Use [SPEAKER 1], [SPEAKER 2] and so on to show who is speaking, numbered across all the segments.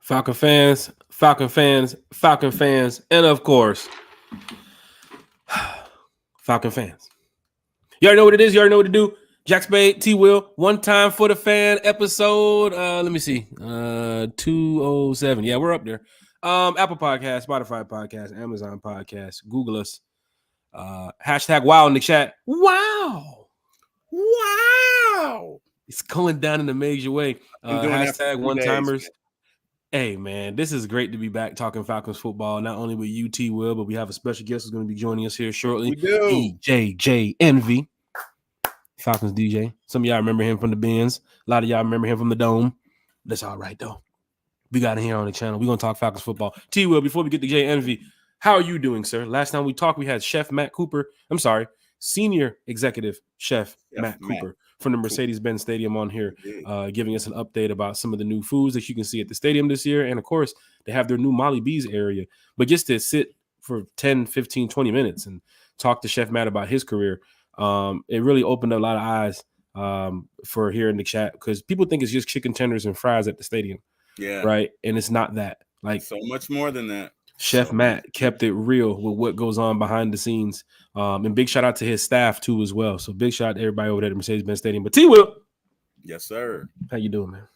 [SPEAKER 1] Falcon fans, Falcon fans, Falcon fans, and of course, Falcon fans. You already know what it is. You already know what to do. Jack Spade, T Will, one time for the fan episode. Let me see. 207. Yeah, we're up there. Apple Podcast, Spotify Podcast, Amazon Podcast. Google us. Hashtag wow in the chat. Wow. Wow. It's going down in a major way. Hashtag one timers. Hey, man, this is great to be back talking Falcons football, not only with you, T Will, but we have a special guest who's going to be joining us here shortly.
[SPEAKER 2] We do.
[SPEAKER 1] DJ Jay Envy, Falcons DJ. Some of y'all remember him from the Benz. A lot of y'all remember him from the Dome. That's all right, though. We got him here on the channel. We're going to talk Falcons football. T Will, before we get to Jay Envy, how are you doing, sir? Last time we talked, we had Chef Matt Cooper. I'm sorry, Senior Executive Chef Matt Cooper from the Mercedes-Benz Stadium on here, giving us an update about some of the new foods that you can see at the stadium this year. And, of course, they have their new Molly B's area. But just to sit for 10, 15, 20 minutes and talk to Chef Matt about his career, it really opened up a lot of eyes for here in the chat because people think it's just chicken tenders and fries at the stadium.
[SPEAKER 2] Yeah.
[SPEAKER 1] Right? And it's not that. Like
[SPEAKER 2] so much more than that.
[SPEAKER 1] Chef Matt kept it real with what goes on behind the scenes. And big shout out to his staff, too, as well. So big shout out to everybody over there at the Mercedes-Benz Stadium. But T-Will.
[SPEAKER 2] Yes, sir.
[SPEAKER 1] How you doing, man?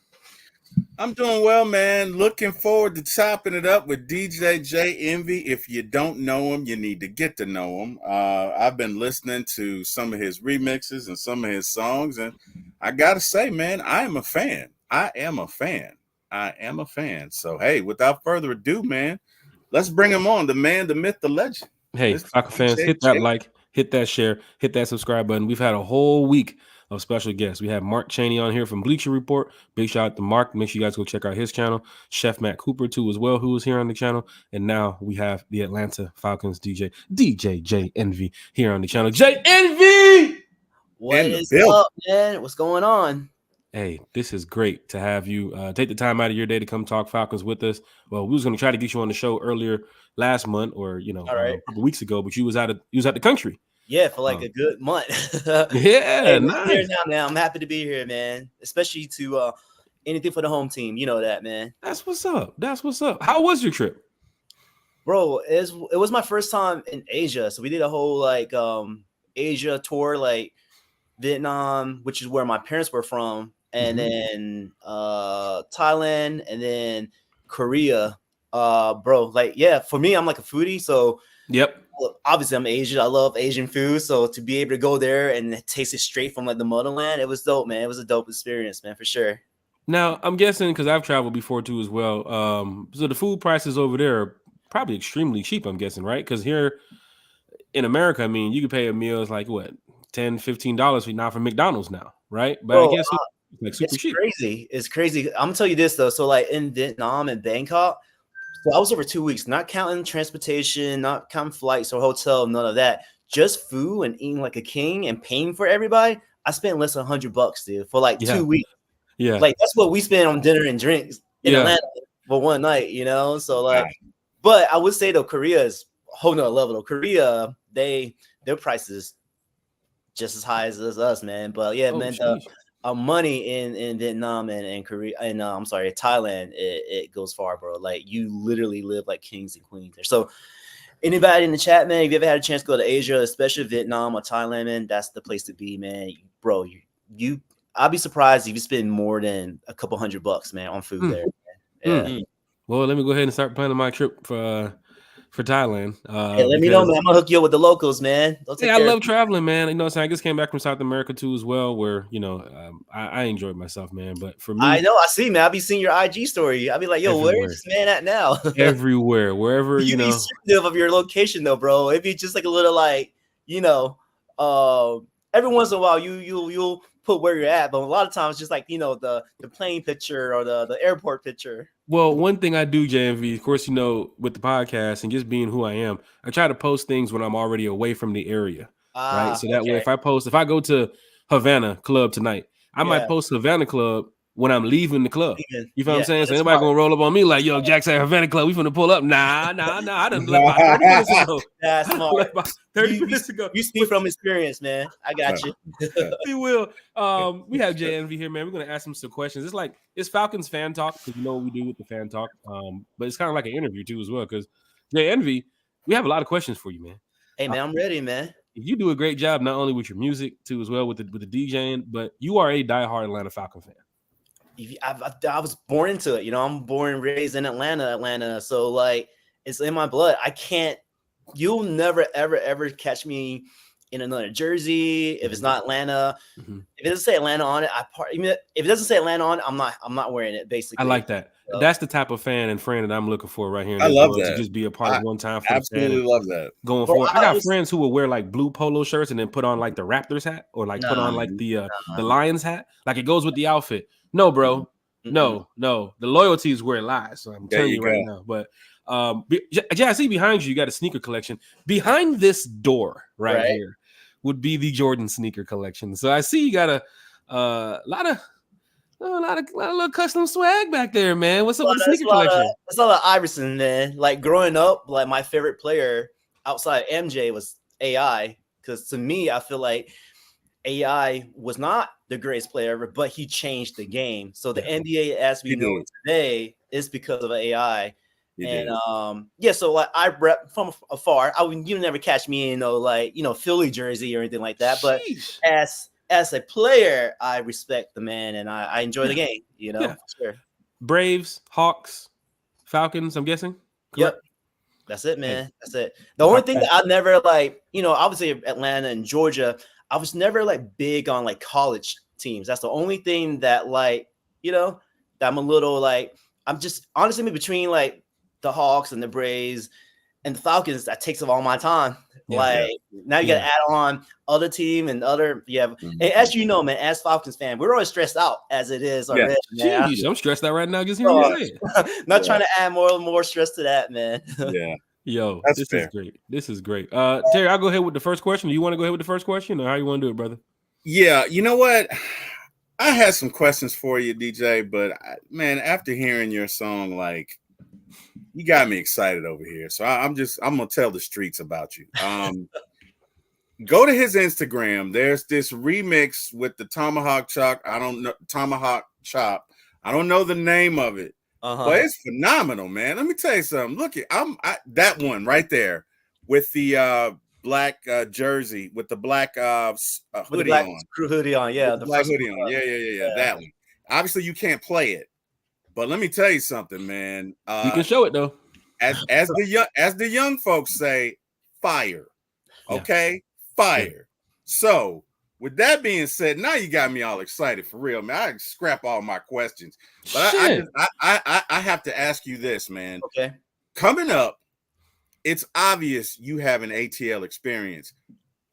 [SPEAKER 2] I'm doing well, man. Looking forward to chopping it up with DJ Jay Envy. If you don't know him, you need to get to know him. I've been listening to some of his remixes and some of his songs. And I got to say, man, I am a fan. So, hey, without further ado, man, let's bring him on. The man, the myth, the legend.
[SPEAKER 1] Hey, Falcon fans, hit that like, hit that share, hit that subscribe button. We've had a whole week of special guests. We have Mark Chaney on here from Bleacher Report. Big shout out to Mark. Make sure you guys go check out his channel. Chef Matt Cooper, too, as well, who was here on the channel. And now we have the Atlanta Falcons DJ Jay Envy here on the channel. Jay Envy!
[SPEAKER 3] What is up, man? What's going on?
[SPEAKER 1] Hey, this is great to have you take the time out of your day to come talk Falcons with us. Well, we was going to try to get you on the show earlier last month or, a couple weeks ago, but you was out the country.
[SPEAKER 3] Yeah, for like a good month.
[SPEAKER 1] Yeah, nice.
[SPEAKER 3] I'm here now, man. I'm happy to be here, man. Especially to anything for the home team. You know that, man.
[SPEAKER 1] That's what's up. How was your trip?
[SPEAKER 3] Bro, it was my first time in Asia. So we did a whole Asia tour, like Vietnam, which is where my parents were from. And then Thailand, and then Korea, bro. For me, I'm like a foodie, so obviously I'm Asian. I love Asian food, so to be able to go there and taste it straight from like the motherland, it was dope, man. It was a dope experience, man, for sure.
[SPEAKER 1] Now I'm guessing because I've traveled before too as well. So the food prices over there are probably extremely cheap. I'm guessing, right? Because here in America, I mean, you can pay a meal is like what $10, $15 now from McDonald's now, right? But
[SPEAKER 3] bro,
[SPEAKER 1] I guess like super cheap.
[SPEAKER 3] It's crazy. I'm gonna tell you this though. So like in Vietnam and Bangkok, so I was over 2 weeks, not counting transportation, not counting flights or hotel, none of that. Just food and eating like a king and paying for everybody. I spent less than $100, dude, for like 2 weeks. Yeah, like that's what we spend on dinner and drinks in Atlanta for one night, So but I would say though, Korea is a whole nother level. Though Korea, their prices just as high as us, man. But yeah, man. Money in Vietnam and Korea and Thailand, it goes far, bro. Like you literally live like kings and queens there. So anybody in the chat, man, if you ever had a chance to go to Asia, especially Vietnam or Thailand, man, that's the place to be, man. Bro, I'll be surprised if you spend more than a couple $100, man, on food there. Yeah.
[SPEAKER 1] Well, let me go ahead and start planning my trip for Thailand.
[SPEAKER 3] Let me know, man. I'm gonna hook you up with the locals, man.
[SPEAKER 1] I love traveling, man. You know what I'm saying? I just came back from South America too as well, where I enjoyed myself, man. But for me,
[SPEAKER 3] I know, I see, man. I'll be seeing your IG story. I'll be like, yo, where's this man at now?
[SPEAKER 1] Everywhere, wherever
[SPEAKER 3] you be sensitive of your location though, bro. It'd be just like a little every once in a while you'll put where you're at, but a lot of times just like the plane picture or the airport picture.
[SPEAKER 1] Well, one thing I do, JMV, of course, with the podcast and just being who I am, I try to post things when I'm already away from the area, right? So that way, if I go to Havana Club tonight, I might post Havana Club when I'm leaving the club. You feel what I'm saying? So
[SPEAKER 3] that's
[SPEAKER 1] anybody
[SPEAKER 3] smart.
[SPEAKER 1] gonna roll up on me like, yo, Jackson Havana Club, we finna pull up. Nah. I done left about 30 minutes ago.
[SPEAKER 3] That's
[SPEAKER 1] I done
[SPEAKER 3] smart.
[SPEAKER 1] left about 30 minutes ago.
[SPEAKER 3] You speak from experience, man. I got you.
[SPEAKER 1] We will. We have Jay Envy here, man. We're gonna ask him some questions. It's like it's Falcons fan talk because you know what we do with the fan talk. But it's kind of like an interview too as well. Because Jay Envy, we have a lot of questions for you, man.
[SPEAKER 3] Hey man, I'm ready, man.
[SPEAKER 1] You do a great job not only with your music too as well with the DJing, but you are a diehard Atlanta Falcon fan.
[SPEAKER 3] I was born into it. You know, I'm born and raised in Atlanta. So like it's in my blood. You'll never ever catch me in another jersey if it's not Atlanta.
[SPEAKER 1] Mm-hmm.
[SPEAKER 3] If it doesn't say Atlanta on it, even if it doesn't say Atlanta on it, I'm not wearing it. Basically,
[SPEAKER 1] I like that. So, that's the type of fan and friend that I'm looking for right here.
[SPEAKER 2] I love that.
[SPEAKER 1] To just be a part of one time. For
[SPEAKER 2] absolutely love that.
[SPEAKER 1] Going forward, I got friends who will wear like blue polo shirts and then put on like the Raptors hat or like put on like the Lions hat. Like it goes with the outfit. No, bro. No. The loyalty is where it lies. So I'm telling you right now. But yeah, I see behind you got a sneaker collection. Behind this door right here would be the Jordan sneaker collection. So I see you got a lot of little custom swag back there, man. What's up with the sneaker collection?
[SPEAKER 3] It's a lot of Iverson, man. Like growing up, like my favorite player outside MJ was AI. Because to me, I feel like AI was not the greatest player ever, but he changed the game. So the NBA as we know it today is because of AI. So like I rep from afar. You never catch me in Philly jersey or anything like that. But as a player, I respect the man and I enjoy the game. For sure.
[SPEAKER 1] Braves, Hawks, Falcons. I'm guessing.
[SPEAKER 3] Correct? Yep, that's it, man. That's it. The only thing that I never obviously Atlanta and Georgia. I was never like big on like college teams. That's the only thing that that I'm a little like. I'm just honestly between like the Hawks and the Braves and the Falcons, that takes up all my time. Now you got to add on other team and other. And as you know, man, as Falcons fan, we're always stressed out as it is already. Man.
[SPEAKER 1] Jeez, I'm stressed out right now just hearing you say it.
[SPEAKER 3] Not trying to add more and more stress to that, man.
[SPEAKER 1] Yo, this is great. This is great. Terry, I'll go ahead with the first question. Do you want to go ahead with the first question or how you want to do it, brother?
[SPEAKER 2] Yeah, you know what? I had some questions for you, DJ, but man, after hearing your song, like you got me excited over here. So I'm gonna tell the streets about you. Go to his Instagram. There's this remix with the Tomahawk Chop. I don't know the name of it. But it's phenomenal, man. Let me tell you something. Look, that one right there with the black jersey with the black hoodie on.
[SPEAKER 3] Crew hoodie on, yeah.
[SPEAKER 2] The black hoodie on. Yeah. That one. Obviously, you can't play it, but let me tell you something, man.
[SPEAKER 1] You can show it though.
[SPEAKER 2] As the young folks say, fire. Okay, fire. So. With that being said, now you got me all excited for real, man. I scrap all my questions, but I have to ask you this, man.
[SPEAKER 3] Okay.
[SPEAKER 2] Coming up, it's obvious you have an ATL experience.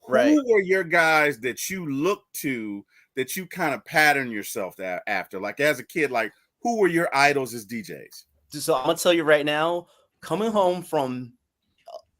[SPEAKER 3] Right.
[SPEAKER 2] Who were your guys that you look to that you kind of pattern yourself after? Like as a kid, like who were your idols as DJs?
[SPEAKER 3] So I'm gonna tell you right now, coming home from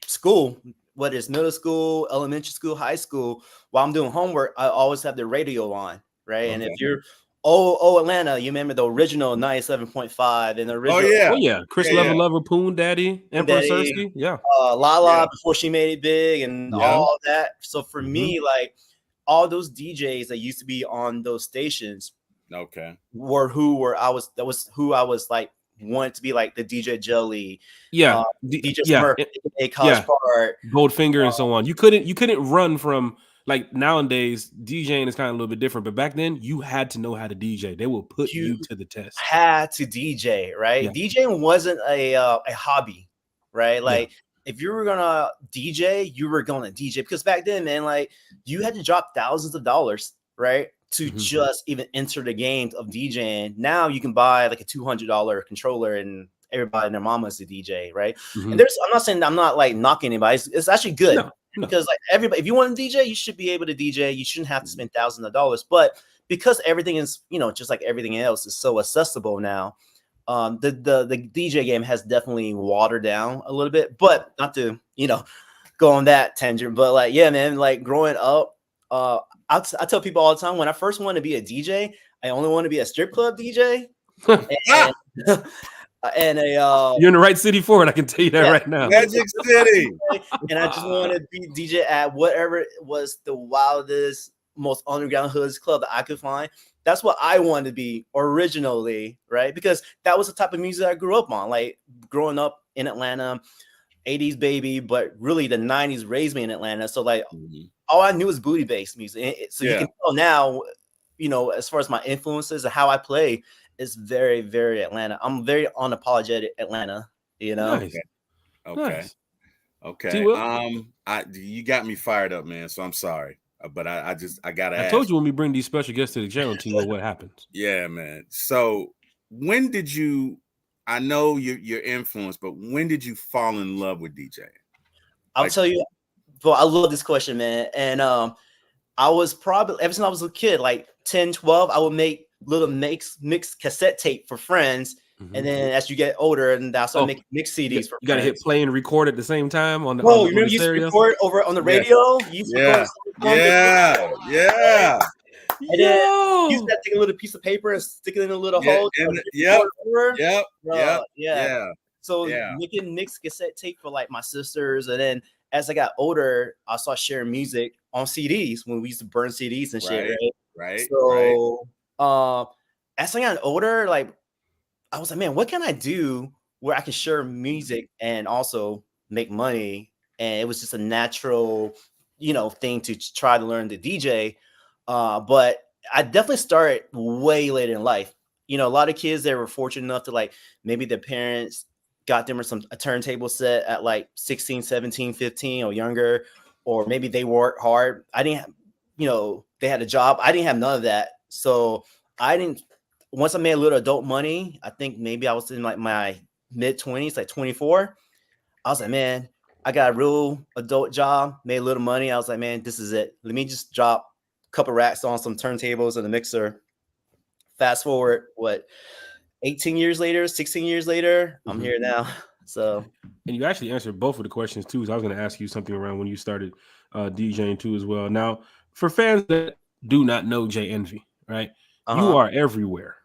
[SPEAKER 3] school, whether it's middle school, elementary school, high school, while I'm doing homework, I always have the radio on, right? Okay. And if you're Atlanta, you remember the original 97.5 and the original.
[SPEAKER 1] Chris Lover, Poon Daddy, Emperor Sersky,
[SPEAKER 3] Lala before she made it big and all that. So for me, like all those DJs that used to be on those stations, were who I was like wanted to be like the DJ Jelly, DJ Smurf, College Park,
[SPEAKER 1] Goldfinger, and so on. You couldn't run from like nowadays. DJing is kind of a little bit different, but back then you had to know how to DJ. They will put you to the test.
[SPEAKER 3] Had to DJ, right? Yeah. DJing wasn't a hobby, right? Like if you were gonna DJ, you were gonna DJ because back then, man, like you had to drop thousands of dollars, right? To just even enter the game of DJing. Now you can buy like a $200 controller and everybody and their mama is a DJ, right? And I'm not saying I'm not like knocking anybody. It's actually good because like everybody, if you want to DJ, you should be able to DJ. You shouldn't have to spend thousands of dollars. But because everything is, just like everything else is so accessible now, the DJ game has definitely watered down a little bit. But not to go on that tangent, but like man, like growing up, I tell people all the time when I first wanted to be a DJ, I only want to be a strip club DJ and, and a
[SPEAKER 1] You're in the right city for it. I can tell you that
[SPEAKER 3] yeah,
[SPEAKER 1] right now.
[SPEAKER 2] Magic City.
[SPEAKER 3] and I just want to be DJ at whatever was the wildest, most underground hoods club that I could find. That's what I wanted to be originally, right? Because that was the type of music I grew up on. Like growing up in Atlanta, 80s baby, but really the 90s raised me in Atlanta. So like all I knew was booty bass music. So you can tell now, as far as my influences and how I play is very, very Atlanta. I'm very unapologetic Atlanta,
[SPEAKER 1] Nice.
[SPEAKER 2] Okay.
[SPEAKER 1] Nice.
[SPEAKER 2] Okay. You got me fired up, man. So I'm sorry. But I gotta ask.
[SPEAKER 1] I told you when we bring these special guests to the channel, T-Will, what happens.
[SPEAKER 2] Yeah, man. So when did you, I know you're influenced, but when did you fall in love with DJing?
[SPEAKER 3] I'll tell you, bro, I love this question, man. And I was probably, ever since I was a kid, like 10, 12, I would make little mixed cassette tape for friends. And then as you get older, and that's I make mixed CDs for
[SPEAKER 1] you gotta hit play and record at the same time on the
[SPEAKER 3] you
[SPEAKER 1] on
[SPEAKER 3] remember
[SPEAKER 1] the
[SPEAKER 3] you used to
[SPEAKER 1] stereo?
[SPEAKER 3] record over on the radio? You used to
[SPEAKER 2] Yeah.
[SPEAKER 3] And then you used to take a little piece of paper and stick it in a little hole. So making mixed cassette tape for like my sisters, and then as I got older, I started sharing music on CDs when we used to burn CDs and shit.
[SPEAKER 2] Right.
[SPEAKER 3] So as I got older, like I was like, man, what can I do where I can share music and also make money? And it was just a natural, thing to try to learn to DJ. But I definitely started way later in life. A lot of kids that were fortunate enough to like maybe their parents got them a turntable set at like 16, 17, 15 or younger, or maybe they worked hard. I didn't have, they had a job. I didn't have none of that. So once I made a little adult money, I think maybe I was in like my mid 20s, like 24. I was like, man, I got a real adult job, made a little money. I was like, man, this is it. Let me just drop a couple racks on some turntables and a mixer. Fast forward, 18 years later, 16 years later, I'm here now. So,
[SPEAKER 1] and you actually answered both of the questions too. So I was going to ask you something around when you started DJing too as well. Now, for fans that do not know Jay Envy, right? You are everywhere,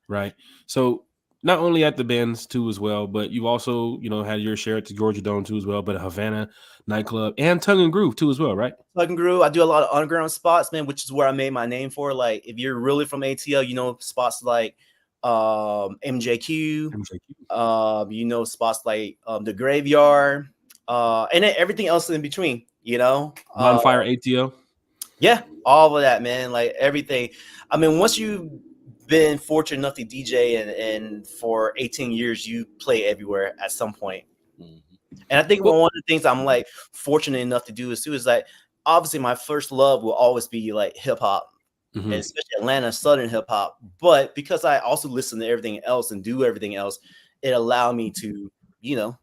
[SPEAKER 1] right? So not only at the Benz too as well, but you've also, had your share at the Georgia Dome too as well, but a Havana nightclub and Tongue and Groove too as well, right?
[SPEAKER 3] Tongue and Groove. I do a lot of underground spots, man, which is where I made my name for. Like if you're really from ATL, spots like MJQ. Spots like the Graveyard, and then everything else in between,
[SPEAKER 1] Bonfire ATL.
[SPEAKER 3] Yeah, all of that, man. Like everything. I mean, once you've been fortunate enough to DJ and for 18 years, you play everywhere at some point. And I think one of the things I'm like fortunate enough to do is like, obviously my first love will always be like hip hop, and especially Atlanta Southern hip hop. But because I also listen to everything else and do everything else, it allowed me to, do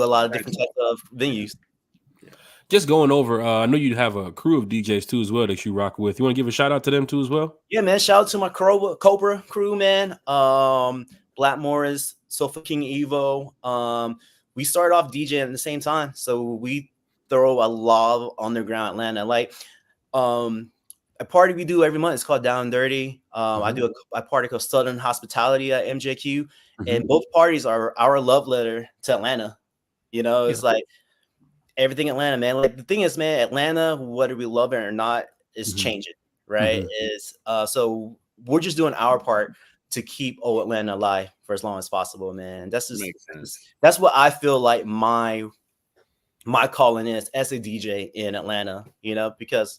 [SPEAKER 3] a lot of different types of venues.
[SPEAKER 1] Just going over, I know you have a crew of DJs too as well that you rock with. You want to give a shout out to them too as well?
[SPEAKER 3] Yeah, man. Shout out to my Cobra crew, man. Black Morris, Sofa King Evo. We started off DJing at the same time, so we throw a lot of underground Atlanta. Like a party we do every month is called Down and Dirty. I do a party called Southern Hospitality at MJQ, and both parties are our love letter to Atlanta. It's like everything Atlanta, man. Like the thing is, man, Atlanta, whether we love it or not, is changing, right? So we're just doing our part to keep old Atlanta alive for as long as possible, man. That's what I feel like my calling is as a DJ in Atlanta, because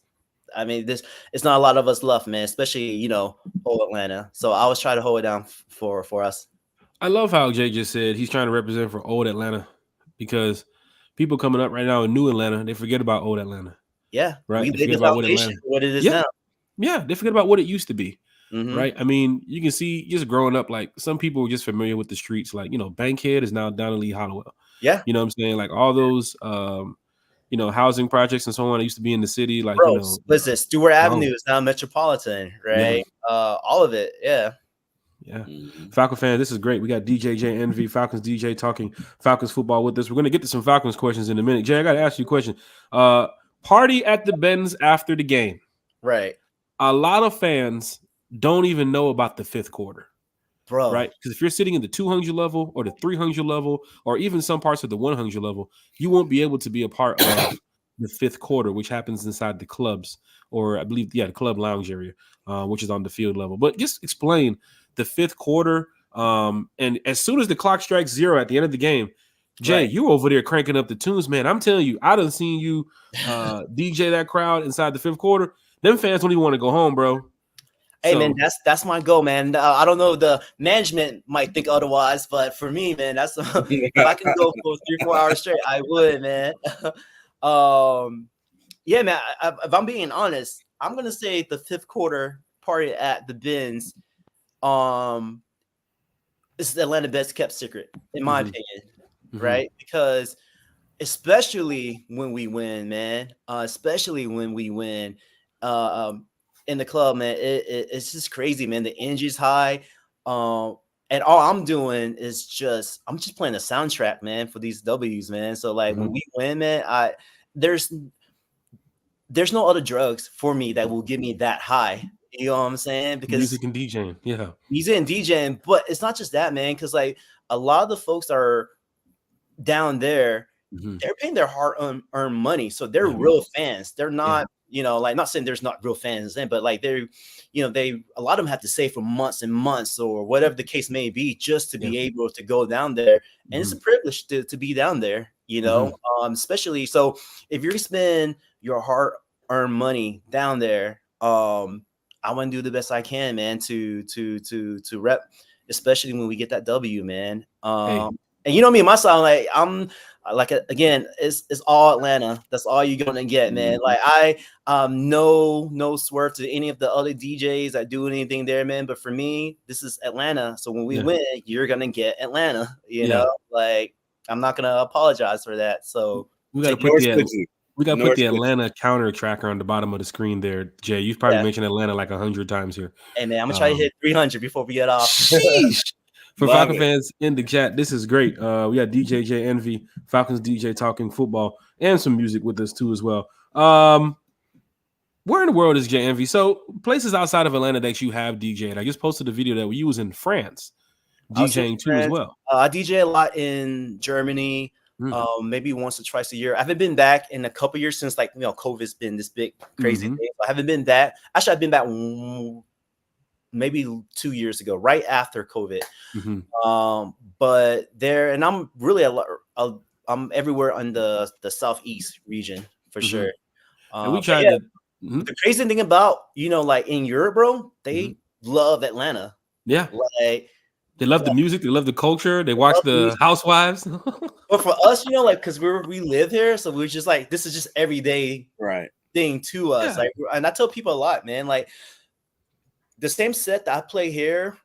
[SPEAKER 3] I mean, it's not a lot of us left, man, especially, old Atlanta. So I always try to hold it down for us.
[SPEAKER 1] I love how Jay just said he's trying to represent for old Atlanta, because people coming up right now in new Atlanta, they forget about old Atlanta.
[SPEAKER 3] Yeah.
[SPEAKER 1] Right.
[SPEAKER 3] We laid the foundation for what it is now.
[SPEAKER 1] Yeah. They forget about what it used to be. Right. I mean, you can see just growing up, like some people were just familiar with the streets. Like, Bankhead is now down in Lee Hollowell.
[SPEAKER 3] Yeah.
[SPEAKER 1] You know what I'm saying? Like all those, housing projects and so on that used to be in the city. Like,
[SPEAKER 3] listen, Stewart Avenue is now Metropolitan, right? All of it. Yeah.
[SPEAKER 1] Yeah. Falcon fans, this is great. We got DJ Jay Envy, Falcons DJ, talking Falcons football with us. We're going to get to some Falcons questions in a minute. Jay, I got to ask you a question. Party at the Benz after the game.
[SPEAKER 3] Right.
[SPEAKER 1] a lot of fans don't even know about the fifth quarter.
[SPEAKER 3] Bro.
[SPEAKER 1] Right? Because if you're sitting in the 200 level or the 300 level or even some parts of the 100 level, you won't be able to be a part of the fifth quarter, which happens inside the clubs, or I believe, the club lounge area, which is on the field level. But just explain the fifth quarter. And as soon as the clock strikes 0 at the end of the game, Jay, you over there cranking up the tunes, man. I'm telling you, I done seen you DJ that crowd inside the fifth quarter. Them fans don't even want to go home, bro.
[SPEAKER 3] Hey, man, that's my goal, man. I don't know, the management might think otherwise, but for me, man, that's if I can go for 3-4 hours straight, I would, man. Yeah, man. If I'm being honest, I'm gonna say the fifth quarter party at the Benz, is the Atlanta best kept secret, in my opinion, right? Because especially when we win, man, especially when we win, in the club, man, it's just crazy, man. The energy's high, and all I'm doing is I'm just playing the soundtrack, man, for these W's, man. So like when we win, man, there's no other drugs for me that will give me that high. You know what I'm saying? Because
[SPEAKER 1] music and DJing,
[SPEAKER 3] music and DJing, but it's not just that, man. Because like a lot of the folks are down there, they're paying their hard-earned money, so they're real fans. They're not. Like, not saying there's not real fans in, but like a lot of them have to save for months and months or whatever the case may be just to be able to go down there. And it's a privilege to be down there, especially. So if you spend your hard-earned money down there, I want to do the best I can, man, to rep, especially when we get that W, man. And you know me, my song, like I'm like, again, it's all Atlanta. That's all you're gonna get, man. Like I no swerve to any of the other DJs that do anything there, man. But for me, this is Atlanta. So when we win, you're gonna get Atlanta. You know, like I'm not gonna apologize for that. So
[SPEAKER 1] we gotta put the Atlanta counter tracker on the bottom of the screen there, Jay. You've probably mentioned Atlanta like 100 times here.
[SPEAKER 3] Hey man, I'm gonna try to hit 300 before we get off.
[SPEAKER 1] For Falcon fans in the chat, this is great. We got DJ Jay Envy, Falcons DJ talking football, and some music with us too as well. Where in the world is Jay Envy? So places outside of Atlanta that you have DJed. I just posted a video that you was in France DJing too as well.
[SPEAKER 3] I DJ a lot in Germany, maybe once or twice a year. I haven't been back in a couple years since COVID's been this big crazy thing. I haven't been back. Actually, I've been back maybe 2 years ago, right after COVID. But there, and I'm really I'm everywhere on the southeast region for sure.
[SPEAKER 1] And we tried to.
[SPEAKER 3] The crazy thing about like in Europe, bro, they love Atlanta.
[SPEAKER 1] Yeah,
[SPEAKER 3] like
[SPEAKER 1] they love the music, they love the culture, they watch the Housewives.
[SPEAKER 3] But for us, because we live here, so we're just like, this is just everyday thing to us. Like, and I tell people a lot, man, like, the same set that I play here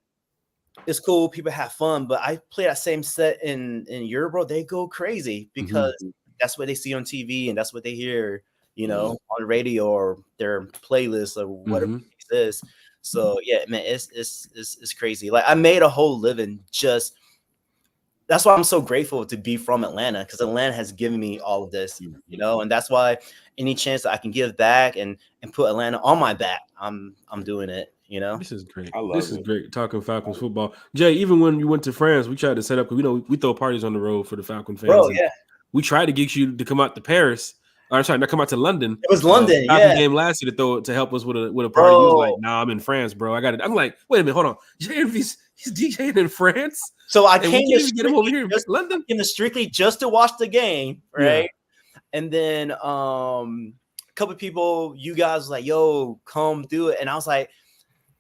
[SPEAKER 3] is cool. People have fun, but I play that same set in Europe, bro. They go crazy because that's what they see on TV and that's what they hear, on the radio or their playlist or whatever it is. So yeah, man, it's crazy. Like I made a whole living just. That's why I'm so grateful to be from Atlanta, because Atlanta has given me all of this, and that's why any chance that I can give back and put Atlanta on my back, I'm doing it.
[SPEAKER 1] This is great. This is great. Talking Falcons football, Jay. Even when you went to France, we tried to set up because we throw parties on the road for the Falcon fans.
[SPEAKER 3] Bro, yeah.
[SPEAKER 1] We tried to get you to come out to Paris. Or sorry, not come out to London.
[SPEAKER 3] It was London,
[SPEAKER 1] game last year to help us with a party. Bro. He was like, "Nah, I'm in France, bro. I got it." I'm like, "Wait a minute, hold on. Jay Envy's he's DJing in France."
[SPEAKER 3] So I came to
[SPEAKER 1] get him over here in London.
[SPEAKER 3] Strictly just to watch the game, right? Yeah. And then a couple of people, you guys was like, "Yo, come do it," and I was like,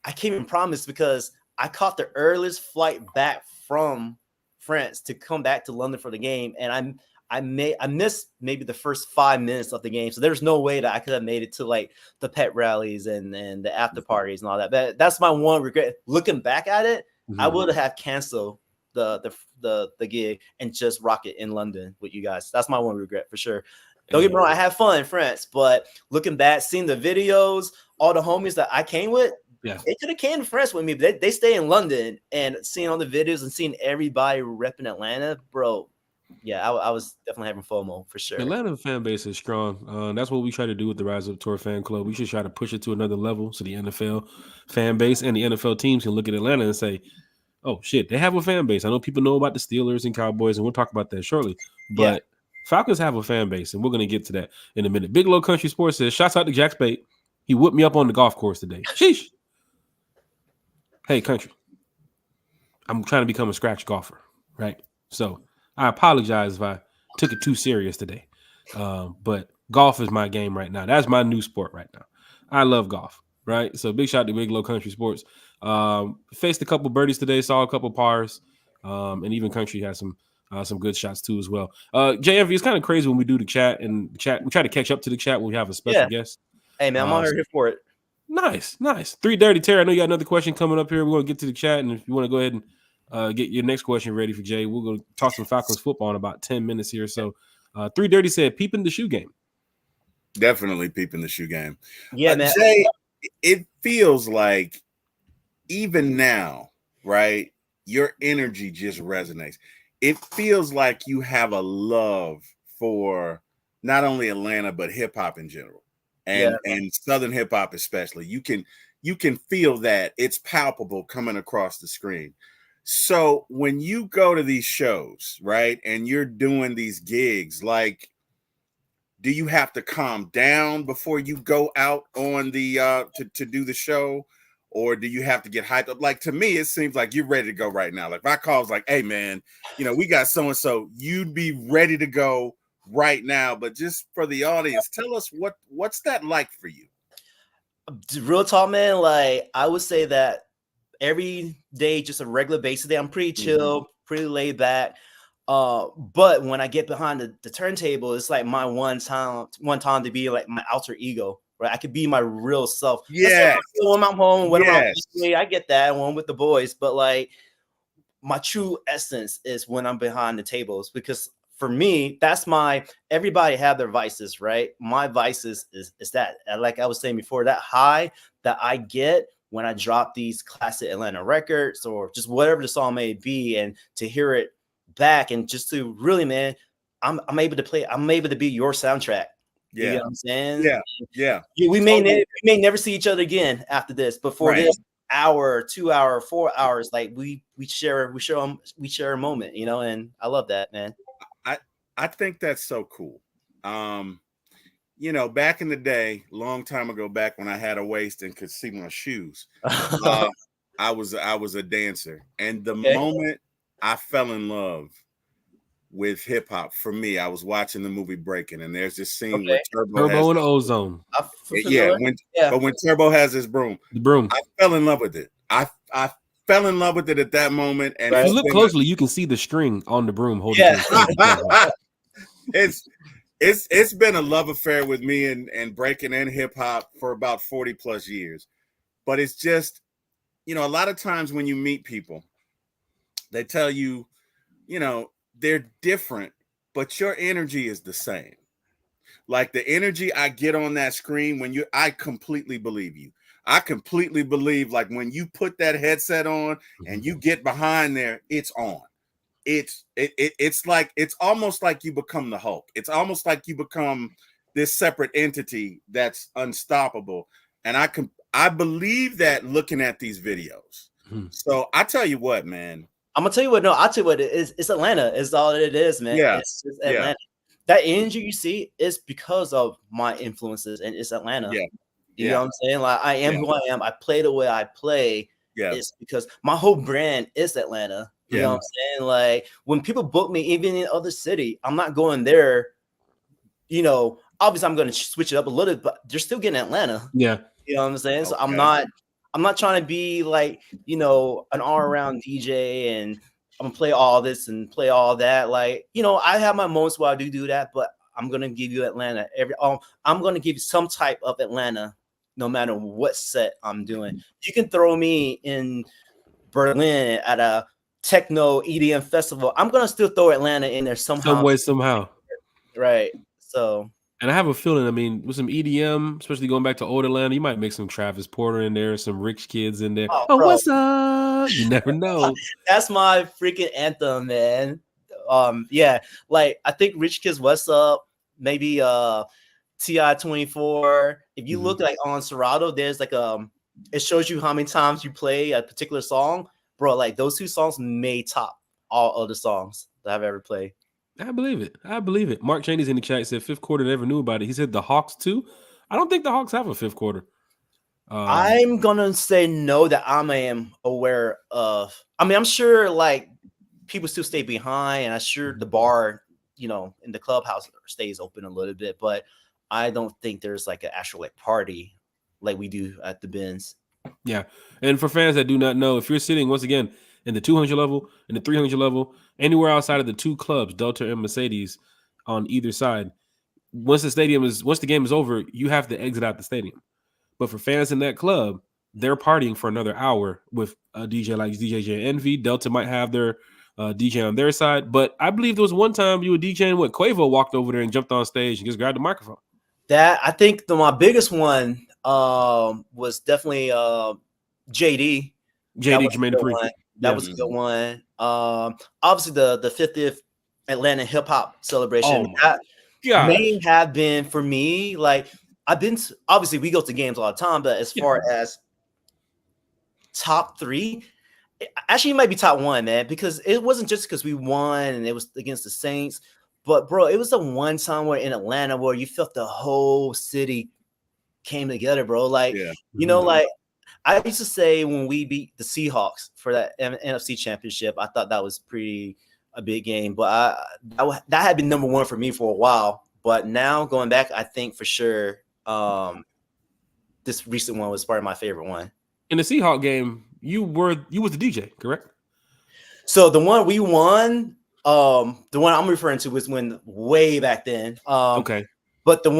[SPEAKER 3] I can't even promise because I caught the earliest flight back from France to come back to London for the game, and I missed maybe the first 5 minutes of the game, so there's no way that I could have made it to like the pet rallies and the after parties and all that. But that's my one regret. Looking back at it, I would have canceled the gig and just rock it in London with you guys. That's my one regret for sure. Don't get me wrong, I had fun in France, but looking back, seeing the videos, all the homies that I came with. Yeah, they could have came to France with me, but they stay in London, and seeing all the videos and seeing everybody repping Atlanta, bro. Yeah, I was definitely having FOMO for sure.
[SPEAKER 1] Atlanta fan base is strong. That's what we try to do with the Rise Up Tour fan club. We should try to push it to another level so the NFL fan base and the NFL teams can look at Atlanta and say, oh, shit, they have a fan base. I know people know about the Steelers and Cowboys, and we'll talk about that shortly. But Falcons have a fan base, and we're going to get to that in a minute. Big Low Country Sports says, shouts out to Jack Spade. He whipped me up on the golf course today. Sheesh. Hey, Country. I'm trying to become a scratch golfer, right? So I apologize if I took it too serious today. But golf is my game right now. That's my new sport right now. I love golf, right? So big shout out to Big Low Country Sports. Faced a couple birdies today, saw a couple pars, and even Country has some good shots too as well. Jay Envy, it's kind of crazy when we do the chat, and we try to catch up to the chat when we have a special guest.
[SPEAKER 3] Hey man, I'm on here for it.
[SPEAKER 1] Nice. 3 Dirty Terry. I know you got another question coming up here. We're going to get to the chat, and if you want to go ahead and get your next question ready for Jay, we're going to talk some Falcons football in about 10 minutes here. So 3 Dirty said, peeping the shoe game.
[SPEAKER 2] Definitely peeping the shoe game.
[SPEAKER 3] Yeah, man.
[SPEAKER 2] Jay, it feels like even now, right, your energy just resonates. It feels like you have a love for not only Atlanta, but hip-hop in general. And Southern hip hop especially. You can feel that. It's palpable coming across the screen. So when you go to these shows, right, and you're doing these gigs, like, do you have to calm down before you go out on the to do the show, or do you have to get hyped up? Like, to me, it seems like you're ready to go right now. Like, if I call, it's like, hey man, we got so and so, you'd be ready to go right now. But just for the audience, tell us what's that like for you?
[SPEAKER 3] Real talk, man. Like, I would say that every day, just a regular basis day, I'm pretty chill, pretty laid back. But when I get behind the turntable, it's like my one time to be like my alter ego, right? I could be my real self.
[SPEAKER 2] Yeah.
[SPEAKER 3] When I'm home, when I'm I get that when I'm with the boys, but like my true essence is when I'm behind the tables, because for me, that's everybody have their vices, right? My vices is that, like I was saying before, that high that I get when I drop these classic Atlanta records or just whatever the song may be, and to hear it back and just to really, man, I'm able to be your soundtrack.
[SPEAKER 2] Yeah.
[SPEAKER 3] You know what I'm saying?
[SPEAKER 2] Yeah.
[SPEAKER 3] We may never see each other again after this, but for this hour, 2 hour, 4 hours, like we share a moment, and I love that, man.
[SPEAKER 2] I think that's so cool. Back in the day, long time ago, back when I had a waist and could see my shoes, I was a dancer. And the moment I fell in love with hip hop, for me, I was watching the movie Breaking, and there's this scene where
[SPEAKER 1] Turbo and Ozone.
[SPEAKER 2] But when Turbo has his broom, I fell in love with it. I fell in love with it at that moment. And
[SPEAKER 1] if you look closely, you can see the string on the broom holding.
[SPEAKER 2] It's been a love affair with me and breaking and hip hop for about 40 plus years. But it's just, a lot of times when you meet people, they tell you, they're different, but your energy is the same. Like the energy I get on that screen I completely believe you. I completely believe, like, when you put that headset on and you get behind there, it's on. It's almost like you become the Hulk. It's almost like you become this separate entity that's unstoppable. And I believe that looking at these videos. So I tell you what, man.
[SPEAKER 3] I'm gonna tell you what. No, I'll tell you what it is. It's Atlanta. It's all it is, man.
[SPEAKER 2] Yeah.
[SPEAKER 3] It's just Atlanta. That energy you see is because of my influences, and it's Atlanta.
[SPEAKER 2] Yeah.
[SPEAKER 3] You know what I'm saying? Like, I am who I am. I play the way I play. Yeah. It's because my whole brand is Atlanta. You know what I'm saying? Like, when people book me, even in other city, I'm not going there. Obviously I'm going to switch it up a little bit, but they're still getting Atlanta. Yeah. You know what I'm saying? Okay. So I'm not trying to be like, an all-around DJ and I'm gonna play all this and play all that. Like, I have my moments where I do that, but I'm gonna give you Atlanta I'm gonna give you some type of Atlanta no matter what set I'm doing. You can throw me in Berlin at a techno EDM festival. I'm gonna still throw Atlanta in there somehow.
[SPEAKER 1] Some way, somehow.
[SPEAKER 3] Right. So,
[SPEAKER 1] and I have a feeling, with some EDM, especially going back to old Atlanta, you might make some Travis Porter in there, some Rich Kids in there. Oh, what's up? You never know.
[SPEAKER 3] That's my freaking anthem, man. Yeah, like I think Rich Kids What's Up, maybe TI-24. If you look like on Serato, there's like it shows you how many times you play a particular song, bro. Like those 2 songs may top all other songs that I've ever played.
[SPEAKER 1] I believe it. I believe it. Mark Cheney's in the chat said 5th quarter never knew about it. He said the Hawks too. I don't think the Hawks have a 5th quarter.
[SPEAKER 3] I'm gonna say no that I am aware of. I mean, I'm sure like people still stay behind, and I'm sure the bar, in the clubhouse stays open a little bit, but I don't think there's like an actual like party like we do at the Benz.
[SPEAKER 1] Yeah, and for fans that do not know, if you're sitting once again in the 200 level, in the 300 level, anywhere outside of the 2 clubs, Delta and Mercedes, on either side, once the game is over, you have to exit out the stadium. But for fans in that club, they're partying for another hour with a DJ like DJ Jay Envy. Delta might have their DJ on their side, but I believe there was one time you were DJing what Quavo walked over there and jumped on stage and just grabbed the microphone.
[SPEAKER 3] That I think my biggest one was definitely JD.
[SPEAKER 1] JD Jermaine Dupri.
[SPEAKER 3] That was a good one. Obviously the 50th Atlanta hip hop celebration. That may have been for me. Like obviously we go to games all the time, but as far as top 3, actually it might be top 1, man, because it wasn't just because we won and it was against the Saints, but bro, it was the one time where in Atlanta where you felt the whole city came together, bro. Like, like I used to say when we beat the Seahawks for that NFC championship, I thought that was a big game, but that had been number 1 for me for a while. But now going back, I think for sure this recent one was probably my favorite one. In
[SPEAKER 1] the Seahawks game, you was the DJ, correct?
[SPEAKER 3] So the one we won, the one I'm referring to was when way back then.
[SPEAKER 1] Okay.
[SPEAKER 3] But the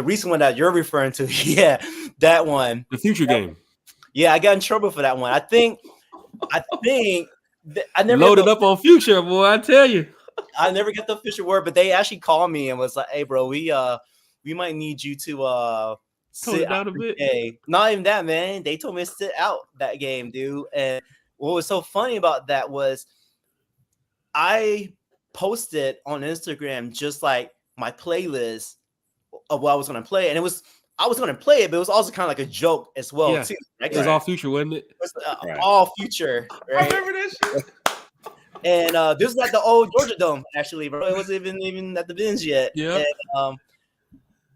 [SPEAKER 3] recent one that you're referring to, that one.
[SPEAKER 1] The future game.
[SPEAKER 3] Yeah, I got in trouble for that one. I think I never
[SPEAKER 1] loaded up on Future, boy. I tell you,
[SPEAKER 3] I never got the official word, but they actually called me and was like, "Hey, bro, we might need you to sit
[SPEAKER 1] down a bit."
[SPEAKER 3] Not even that, man. They told me to sit out that game, dude. And what was so funny about that was I posted on Instagram just like my playlist of what I was going to play, and I was going to play it, but it was also kind of like a joke as well, too. Right?
[SPEAKER 1] It was all Future, wasn't it?
[SPEAKER 3] It was all Future. Right?
[SPEAKER 1] I remember that shit.
[SPEAKER 3] And this was at the old Georgia Dome, actually, bro. It wasn't even at the Benz yet.
[SPEAKER 1] Yeah.
[SPEAKER 3] And,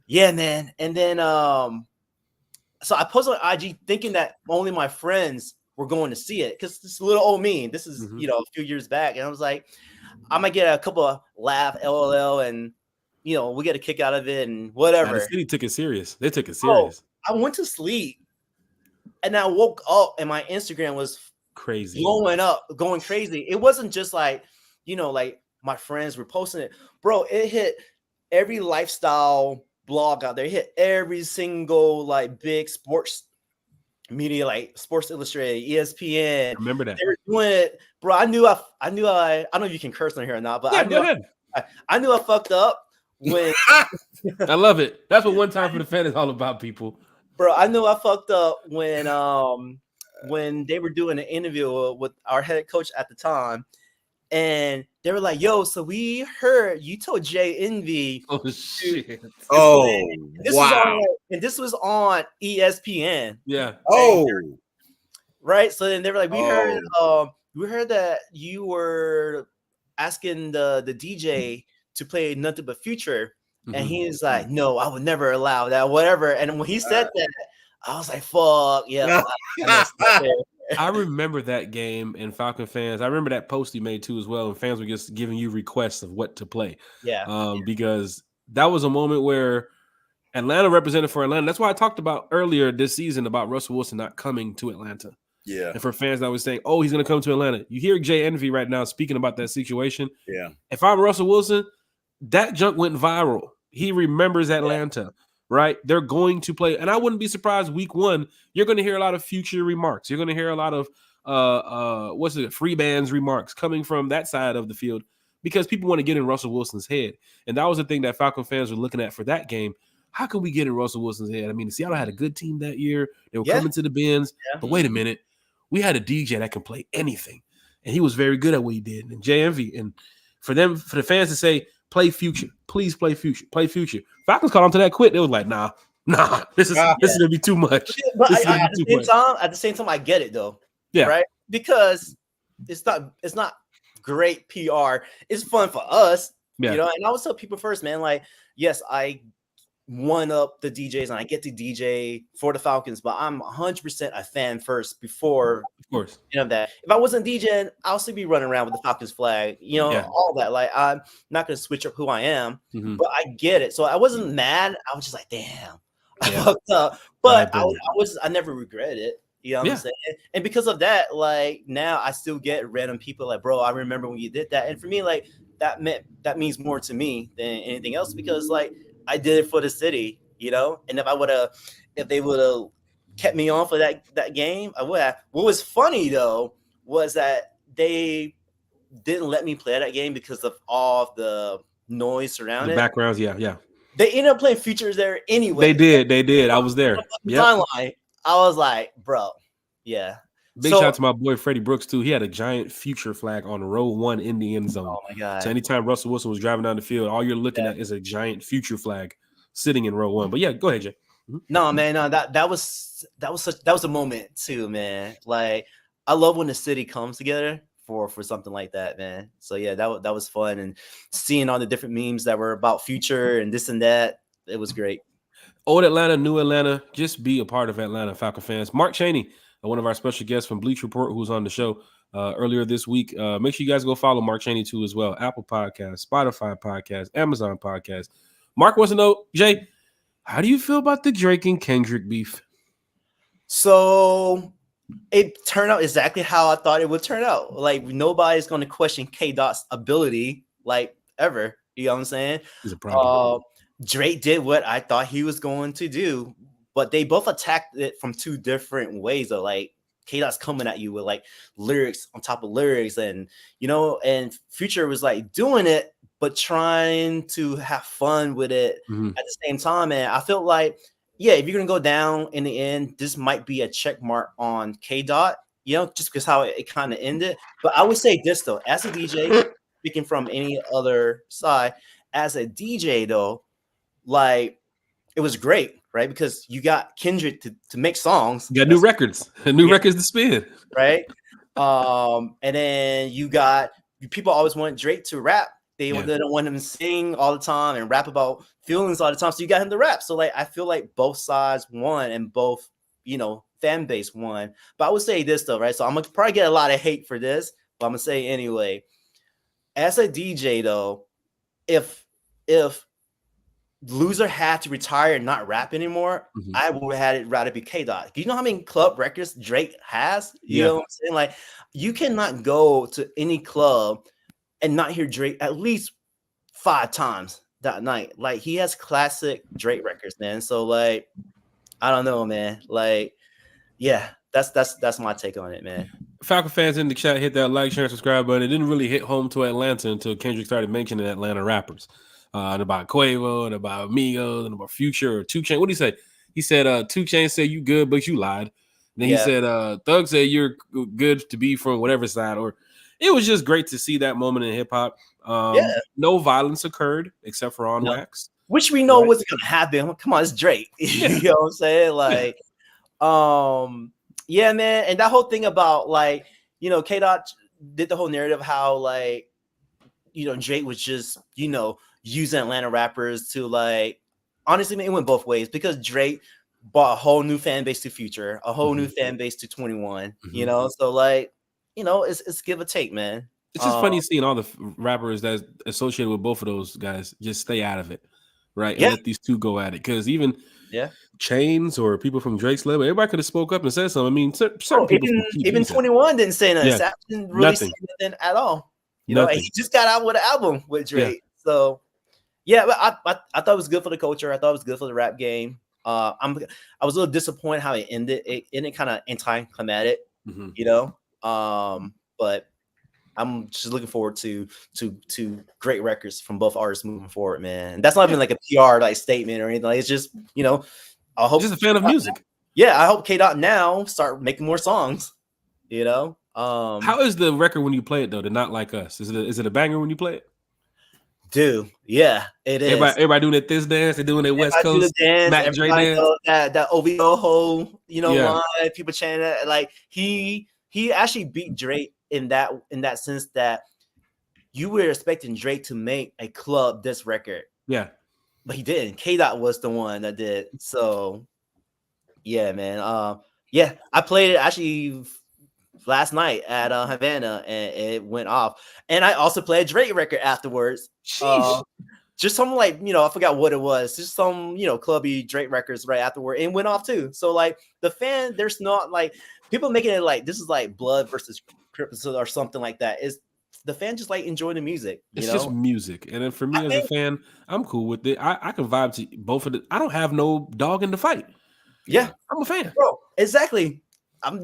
[SPEAKER 3] yeah, man. And then so I posted on IG thinking that only my friends were going to see it because this little old me. This is a few years back, and I was like, I might get a couple of laugh, LOL, and we get a kick out of it and whatever.
[SPEAKER 1] The city took it serious. They took it serious.
[SPEAKER 3] I went to sleep, and I woke up, and my Instagram was
[SPEAKER 1] crazy,
[SPEAKER 3] going crazy. It wasn't just like like my friends were posting it, bro. It hit every lifestyle blog out there. It hit every single like big sports media, like Sports Illustrated, ESPN.
[SPEAKER 1] I remember that
[SPEAKER 3] they were doing it, bro. I knew I don't know if you can curse on here or not, but I knew I fucked up when
[SPEAKER 1] I love it. That's what One Time for the Fan is all about, people.
[SPEAKER 3] Bro, I knew I fucked up when they were doing an interview with our head coach at the time, and they were like, "Yo, so we heard you told Jay Envy."
[SPEAKER 1] Oh shit!
[SPEAKER 3] This was on ESPN.
[SPEAKER 1] Yeah.
[SPEAKER 2] Oh,
[SPEAKER 3] right. So then they were like, we heard that you were asking the DJ to play Nothing But Future, and he's like, "No, I would never allow that, whatever." And when he said that, I was like, "Fuck yeah!"
[SPEAKER 1] I remember that game, and Falcon fans, I remember that post he made too as well, and fans were just giving you requests of what to play. Because that was a moment where Atlanta represented for Atlanta. That's why I talked about earlier this season about Russell Wilson not coming to Atlanta.
[SPEAKER 2] Yeah.
[SPEAKER 1] And for fans that was saying, "Oh, he's going to come to Atlanta," you hear Jay Envy right now speaking about that situation.
[SPEAKER 2] Yeah.
[SPEAKER 1] If I'm Russell Wilson, that junk went viral. He remembers Atlanta. Yeah. Right? They're going to play. And I wouldn't be surprised week 1, you're going to hear a lot of Future remarks. You're going to hear a lot of free bands remarks coming from that side of the field because people want to get in Russell Wilson's head. And that was the thing that Falcon fans were looking at for that game. How can we get in Russell Wilson's head? I mean, Seattle had a good team that year. They were coming to the Benz. Yeah. But wait a minute. We had a DJ that can play anything. And he was very good at what he did. And Jay Envy and for the fans to say, play Future, please play Future, play Future. Falcons caught on to that quick. They was like, nah, this is gonna be too much.
[SPEAKER 3] But at the same time, I get it though.
[SPEAKER 1] Yeah.
[SPEAKER 3] Right? Because it's not great PR. It's fun for us.
[SPEAKER 1] Yeah.
[SPEAKER 3] You know, and I always tell people first, man, like, yes, I one up the DJs and I get to DJ for the Falcons, but I'm 100% a fan first before,
[SPEAKER 1] of course,
[SPEAKER 3] you know, that if I wasn't DJing, I'll still be running around with the Falcons flag, you know, all that. Like, I'm not going to switch up who I am, but I get it. So I wasn't mad. I was just like, damn, I fucked up. But I never regretted it. You know what I'm saying? And because of that, like, now I still get random people like, bro, I remember when you did that. And for me, like, that means more to me than anything else, because like I did it for the city, you know. And if they would have kept me on for that game, I would have. What was funny though was that they didn't let me play that game because of all of the noise surrounding
[SPEAKER 1] the backgrounds. Yeah.
[SPEAKER 3] They ended up playing Futures there anyway.
[SPEAKER 1] They did. I was there.
[SPEAKER 3] Timeline. I was like, bro, yeah.
[SPEAKER 1] Big shout out to my boy Freddie Brooks too. He had a giant Future flag on row 1 in the end zone.
[SPEAKER 3] Oh my god!
[SPEAKER 1] So anytime Russell Wilson was driving down the field, all you're looking at is a giant Future flag sitting in row 1. But yeah, go ahead, Jay.
[SPEAKER 3] No, man, no, that was a moment too, man. Like, I love when the city comes together for something like that, man. So yeah, that was fun, and seeing all the different memes that were about Future and this and that, it was great.
[SPEAKER 1] Old Atlanta, new Atlanta, just be a part of Atlanta, Falcon fans. Mark Chaney, one of our special guests from Bleach Report, who was on the show earlier this week. Make sure you guys go follow Mark Chaney too as well. Apple Podcast, Spotify Podcast, Amazon Podcast. Mark wants to know, Jay, how do you feel about the Drake and Kendrick beef?
[SPEAKER 3] So it turned out exactly how I thought it would turn out. Like, nobody's going to question K-Dot's ability, like, ever. You know what I'm saying?
[SPEAKER 1] He's a problem.
[SPEAKER 3] Drake did what I thought he was going to do, but they both attacked it from two different ways. Though, like, K-Dot's coming at you with like lyrics on top of lyrics, and you know, and Future was like doing it, but trying to have fun with it at the same time. And I felt like, yeah, if you're gonna go down in the end, this might be a check mark on K-Dot, you know, just because how it kind of ended. But I would say this though, as a DJ, speaking from any other side, as a DJ though, like, it was great, right? Because you got Kendrick to make songs.
[SPEAKER 1] You got new records, records to spin,
[SPEAKER 3] right? And then you got people always want Drake to rap. They don't want him to sing all the time and rap about feelings all the time. So you got him to rap. So like, I feel like both sides won and both, you know, fan base won. But I would say this though, right? So I'm gonna probably get a lot of hate for this, but I'm gonna say anyway. As a DJ though, if Loser had to retire and not rap anymore, I would have had it rather be K-Dot. Do you know how many club records Drake has? You know what I'm saying? Like, you cannot go to any club and not hear Drake at least 5 times that night. Like, he has classic Drake records, man. So like, I don't know, man. Like, yeah, that's my take on it, man.
[SPEAKER 1] Falcon fans in the chat, hit that like, share, subscribe button. It didn't really hit home to Atlanta until Kendrick started mentioning Atlanta rappers. And about Quavo, and about Migos, and about Future or 2 Chainz. What did he say? He said 2 Chainz said you good, but you lied. Then he said Thug said you're good to be from whatever side. Or it was just great to see that moment in hip hop. No violence occurred except for on wax,
[SPEAKER 3] which we know wasn't gonna happen. Come on, it's Drake. You know what I'm saying? Like, yeah, man. And that whole thing about, like, you know, K-Dot did the whole narrative how, like, you know, Drake was just, you know, using Atlanta rappers to, like, honestly, man, it went both ways, because Drake brought a whole new fan base to Future, a whole new fan base to 21, you know? So, like, you know, it's give or take, man.
[SPEAKER 1] It's just funny seeing all the rappers that's associated with both of those guys just stay out of it, right? And let these two go at it. Because even Chainz or people from Drake's label, everybody could have spoke up and said something. I mean, certain people
[SPEAKER 3] even 21 didn't say nothing. Sap didn't really say nothing at all. You know, and he just got out with an album with Drake. So, yeah, but I thought it was good for the culture. I thought it was good for the rap game. I was a little disappointed how it ended. It ended kind of anticlimactic, you know. But I'm just looking forward to great records from both artists moving forward, man. And that's not even like a PR like statement or anything. Like, it's just, you know, I hope
[SPEAKER 1] just a fan of music.
[SPEAKER 3] Yeah, I hope K-Dot now start making more songs. You know.
[SPEAKER 1] How is the record when you play it though? To Not Like Us, is it a banger when you play it?
[SPEAKER 3] Dude, yeah, it is.
[SPEAKER 1] Everybody doing that this dance. They're doing their West
[SPEAKER 3] Everybody do
[SPEAKER 1] Coast
[SPEAKER 3] the dance.
[SPEAKER 1] Mac Dre
[SPEAKER 3] Everybody
[SPEAKER 1] dance.
[SPEAKER 3] know that OVO ho,
[SPEAKER 1] Yeah.
[SPEAKER 3] line. People chanting that. Like he actually beat Drake in that sense that you were expecting Drake to make a club diss record.
[SPEAKER 1] Yeah.
[SPEAKER 3] But he didn't. K-Dot was the one that did. So yeah, man. Yeah, I played it actually last night at Havana, and it went off. And I also played a Drake record afterwards. Just some like, I forgot what it was. Just some, clubby Drake records right afterward, and went off too. So like the fan, there's not like people making it like this is like Blood versus Crips or something like that. Is the fan just like enjoy the music?
[SPEAKER 1] It's just music, and then for me as a fan, I'm cool with it. I can vibe to both of it. I don't have no dog in the fight.
[SPEAKER 3] Yeah,
[SPEAKER 1] I'm a fan,
[SPEAKER 3] bro. Exactly.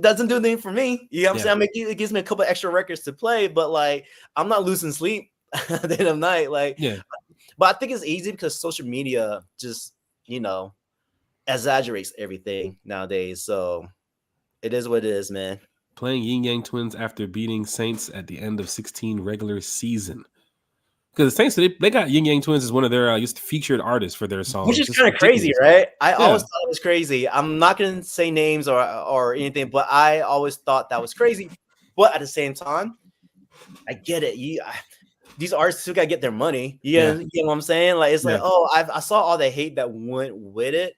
[SPEAKER 3] Doesn't do anything for me. You know what I'm saying? It gives me a couple extra records to play, but like I'm not losing sleep at the end of the night. Like, but I think it's easy because social media just exaggerates everything nowadays. So it is what it is, man.
[SPEAKER 1] Playing Yin Yang Twins after beating Saints at the end of 16 regular season. Because the Saints, they got Yin Yang Twins as one of their featured artists for their songs.
[SPEAKER 3] Which is kind of crazy, right? I always thought it was crazy. I'm not going to say names or anything, but I always thought that was crazy. But at the same time, I get it. These artists still got to get their money. You know what I'm saying? Like, it's like, I saw all the hate that went with it,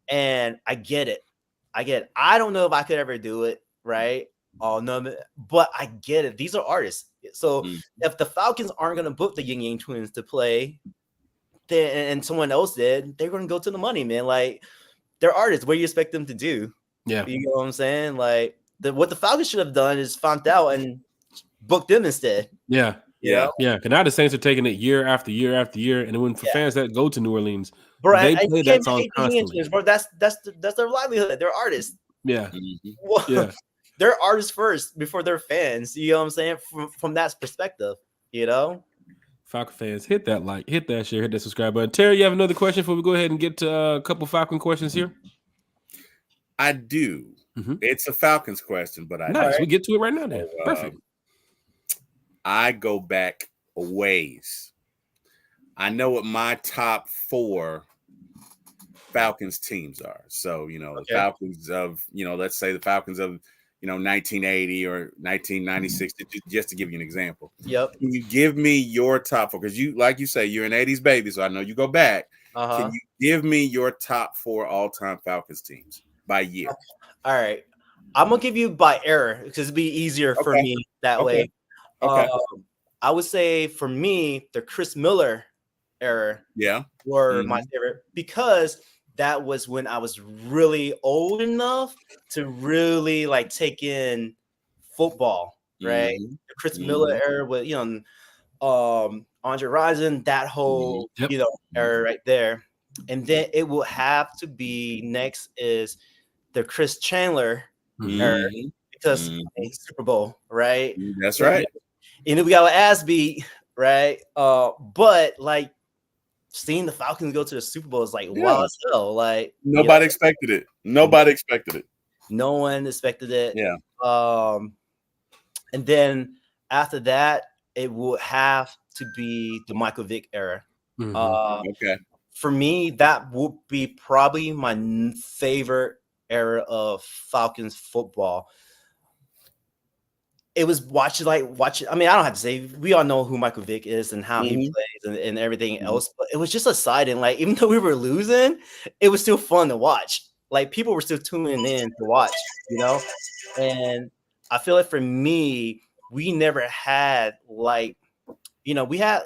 [SPEAKER 3] and I get it. I don't know if I could ever do it, right? Oh no, but I get it. These are artists. So if the Falcons aren't going to book the Yin Yang Twins to play, and someone else did, they're going to go to the money, man. Like they're artists. What do you expect them to do?
[SPEAKER 1] Yeah,
[SPEAKER 3] you know what I'm saying? Like what the Falcons should have done is found out and booked them instead.
[SPEAKER 1] Yeah. Because now the Saints are taking it year after year after year, and when for fans that go to New Orleans,
[SPEAKER 3] bro,
[SPEAKER 1] they play that song constantly.
[SPEAKER 3] Twins, bro. That's their livelihood. They're artists.
[SPEAKER 1] Yeah,
[SPEAKER 3] They're artists first before they're fans. You know what I'm saying? From that perspective,
[SPEAKER 1] Falcon fans, hit that like, hit that share, hit that subscribe button. Terry, you have another question before we go ahead and get to a couple Falcon questions here?
[SPEAKER 2] I do. It's a Falcons question, but
[SPEAKER 1] nice. We get to it right now then. Perfect.
[SPEAKER 2] I go back a ways. I know what my top 4 Falcons teams are. So, Falcons of, let's say the Falcons of, 1980 or 1996, just to give you an example.
[SPEAKER 3] Yep.
[SPEAKER 2] Can you give me your top 4? Because you, like you say, you're an 80s baby, so I know you go back. Can you give me your top 4 all-time Falcons teams by year?
[SPEAKER 3] All right. I'm going to give you by era because it'd be easier for me that way.
[SPEAKER 2] Okay.
[SPEAKER 3] I would say for me, the Chris Miller era were my favorite because that was when I was really old enough to really like take in football, right? The Chris Miller era with Andre Rison, that whole era right there. And then it will have to be next is the Chris Chandler era because Super Bowl, right?
[SPEAKER 2] That's right.
[SPEAKER 3] And then we got an ass beat, right? But like seeing the Falcons go to the Super Bowl is like wow as hell. Like
[SPEAKER 2] nobody expected it. Nobody expected it.
[SPEAKER 3] No one expected it.
[SPEAKER 2] Yeah.
[SPEAKER 3] And then after that, it will have to be the Michael Vick era. For me, that would be probably my favorite era of Falcons football. It was watching. I mean, I don't have to say, we all know who Michael Vick is and how he plays and everything else, but it was just exciting. Like, even though we were losing, it was still fun to watch. Like, people were still tuning in to watch, And I feel like for me, we never had like, we had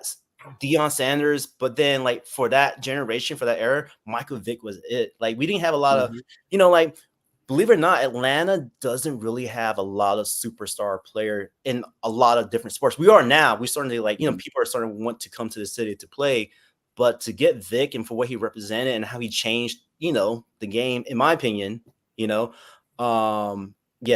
[SPEAKER 3] Deion Sanders, but then like for that generation, for that era, Michael Vick was it. Like, we didn't have a lot of, like, believe it or not, Atlanta doesn't really have a lot of superstar player in a lot of different sports. We are now. We starting to like, people are starting to want to come to the city to play, but to get Vic and for what he represented and how he changed, the game, in my opinion, it's
[SPEAKER 1] kind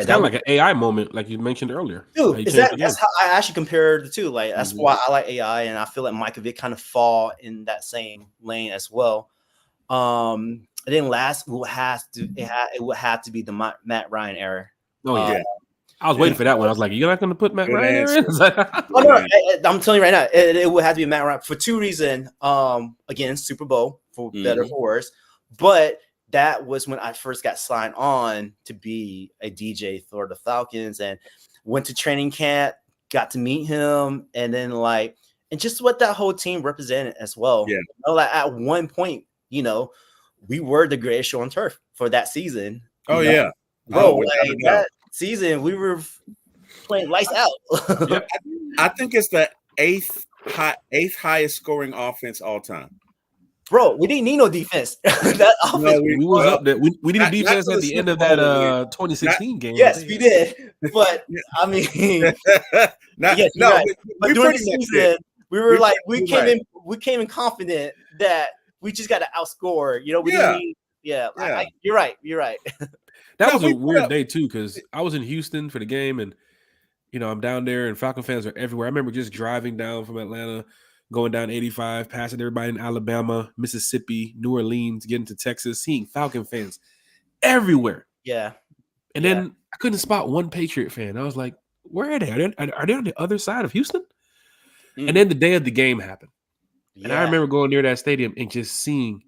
[SPEAKER 1] of like an AI moment, like you mentioned earlier.
[SPEAKER 3] Dude, that's how I actually compare the two. Like, that's why I like AI, and I feel like Michael Vick kind of fall in that same lane as well. And then last it would have to be the Matt Ryan era.
[SPEAKER 1] I was waiting for that one. I was like, you're not going to put Matt
[SPEAKER 2] Good
[SPEAKER 1] Ryan there?
[SPEAKER 3] Oh, no, I'm telling you right now, it would have to be Matt Ryan for two reasons. Again, Super Bowl, for better or for worse. But that was when I first got signed on to be a DJ for the Falcons and went to training camp, got to meet him, and then and just what that whole team represented as well.
[SPEAKER 2] Yeah.
[SPEAKER 3] At one point, we were the greatest show on turf for that season.
[SPEAKER 2] Oh, yeah.
[SPEAKER 3] Bro, that season we were playing lights out.
[SPEAKER 1] Yep.
[SPEAKER 2] I think it's the eighth highest scoring offense all time.
[SPEAKER 3] Bro, we didn't need no defense. That offense,
[SPEAKER 1] we was up there. We needed defense at the end of that 2016 game.
[SPEAKER 3] Yes, we did. But I mean, yes, right. But during the season, we came in confident that we just got to outscore. We didn't need. Yeah. You're right.
[SPEAKER 1] That was a weird day too, because I was in Houston for the game, and I'm down there, and Falcon fans are everywhere. I remember just driving down from Atlanta, going down 85, passing everybody in Alabama, Mississippi, New Orleans, getting to Texas, seeing Falcon fans everywhere.
[SPEAKER 3] Yeah.
[SPEAKER 1] And then I couldn't spot one Patriot fan. I was like, where are they? Are they on the other side of Houston? And then the day of the game happened. Yeah. And I remember going near that stadium and just seeing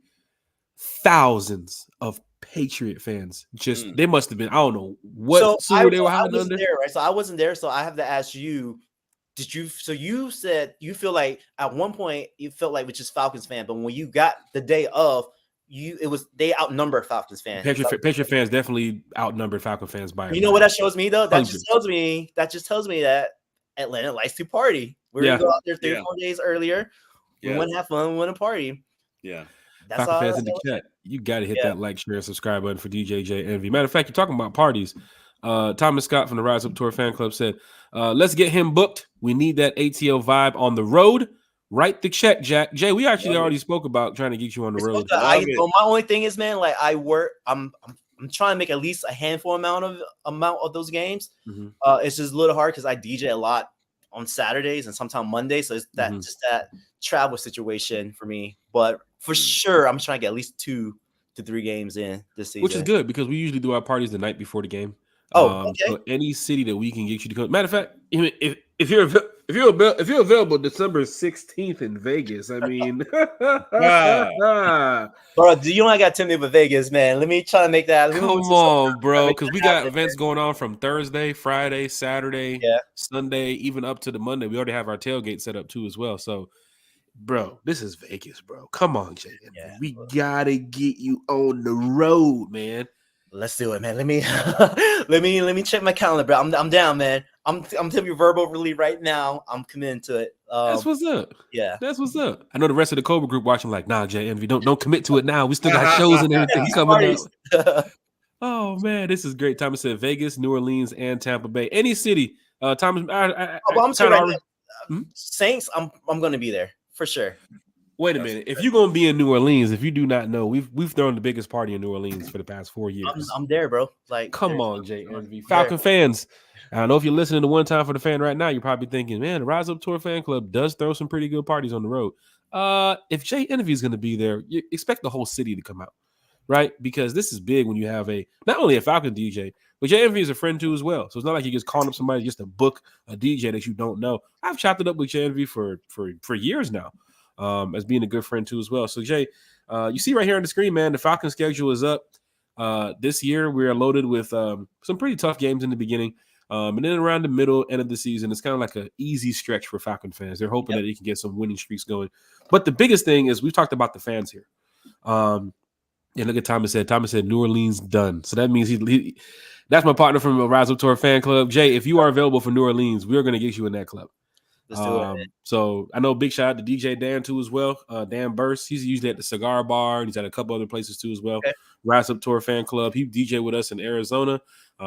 [SPEAKER 1] thousands of Patriot fans. They must have been, I don't know what sewer they were hiding under.
[SPEAKER 3] There, right? So I wasn't there, so I have to ask you, you said you feel like at one point you felt like which is Falcons fan, but when you got the day of, they outnumbered Falcons fans.
[SPEAKER 1] Patriot fans definitely outnumbered Falcon fans by.
[SPEAKER 3] You know what that shows me though? That just tells me that Atlanta likes to party. We're gonna go out there 3 or 4 days earlier. We want to have fun. We want to party.
[SPEAKER 2] Yeah.
[SPEAKER 1] That's Falcon fans in the chat. You got to hit that like, share, and subscribe button for DJ Jay Envy. Matter of fact, you're talking about parties. Thomas Scott from the Rise Up Tour fan club said, let's get him booked. We need that ATL vibe on the road. Write the check, Jack. Jay, we actually already spoke about trying to get you on the road.
[SPEAKER 3] My only thing is, man, I work. I'm trying to make at least a handful amount of those games. It's just a little hard because I DJ a lot on Saturdays and sometimes Mondays. So it's just that travel situation for me. But for sure, I'm trying to get at least 2 to 3 games in this season.
[SPEAKER 1] Which is good because we usually do our parties the night before the game.
[SPEAKER 3] Okay.
[SPEAKER 1] So any city that we can get you to come. Matter of fact, if you're available December 16th in Vegas, I mean,
[SPEAKER 3] bro, you only got Timmy with Vegas, man. Let me try to make that.
[SPEAKER 1] Come on, bro, because we got events going on from Thursday, Friday, Saturday, Sunday, even up to the Monday. We already have our tailgate set up too as well. So, bro, this is Vegas, bro. Come on, Jay. We gotta get you on the road, man.
[SPEAKER 3] Let's do it, man. Let me check my calendar, bro. I'm down, man. I'm telling you verbally right now. I'm committing to it.
[SPEAKER 1] That's what's up.
[SPEAKER 3] Yeah,
[SPEAKER 1] that's what's up. I know the rest of the Cobra group watching like, nah, Jay Envy, don't commit to it now. We still got shows and everything coming up. Oh man, this is great. Thomas said Vegas, New Orleans, and Tampa Bay. Any city. Thomas,
[SPEAKER 3] I'm sorry. Right Saints. I'm going to be there for sure.
[SPEAKER 1] Wait a minute. If you're going to be in New Orleans, if you do not know, we've thrown the biggest party in New Orleans for the past 4 years.
[SPEAKER 3] I'm there, bro.
[SPEAKER 1] Come on, Jay Envy. Falcon fans. I don't know if you're listening to One Time for the Fan right now. You're probably thinking, man, the Rise Up Tour fan club does throw some pretty good parties on the road. If Jay Envy is going to be there, you expect the whole city to come out, right? Because this is big when you have not only a Falcon DJ, but Jay Envy is a friend too as well. So it's not like you just calling up somebody just to book a DJ that you don't know. I've chopped it up with Jay Envy for years now. As being a good friend too as well. So Jay, you see right here on the screen, man, the Falcon schedule is up. This year we're loaded with some pretty tough games in the beginning. And then around the middle, end of the season, it's kind of like an easy stretch for Falcon fans. They're hoping that they can get some winning streaks going. But the biggest thing is we've talked about the fans here. And look at Thomas said New Orleans done. So that means he that's my partner from the Rise Up Tour fan club. Jay, if you are available for New Orleans, we're going to get you in that club. So I know big shout out to DJ Dan too as well. Dan Burst, he's usually at the Cigar Bar and he's at a couple other places too as well. Rise Up Tour fan club. He DJ with us in Arizona.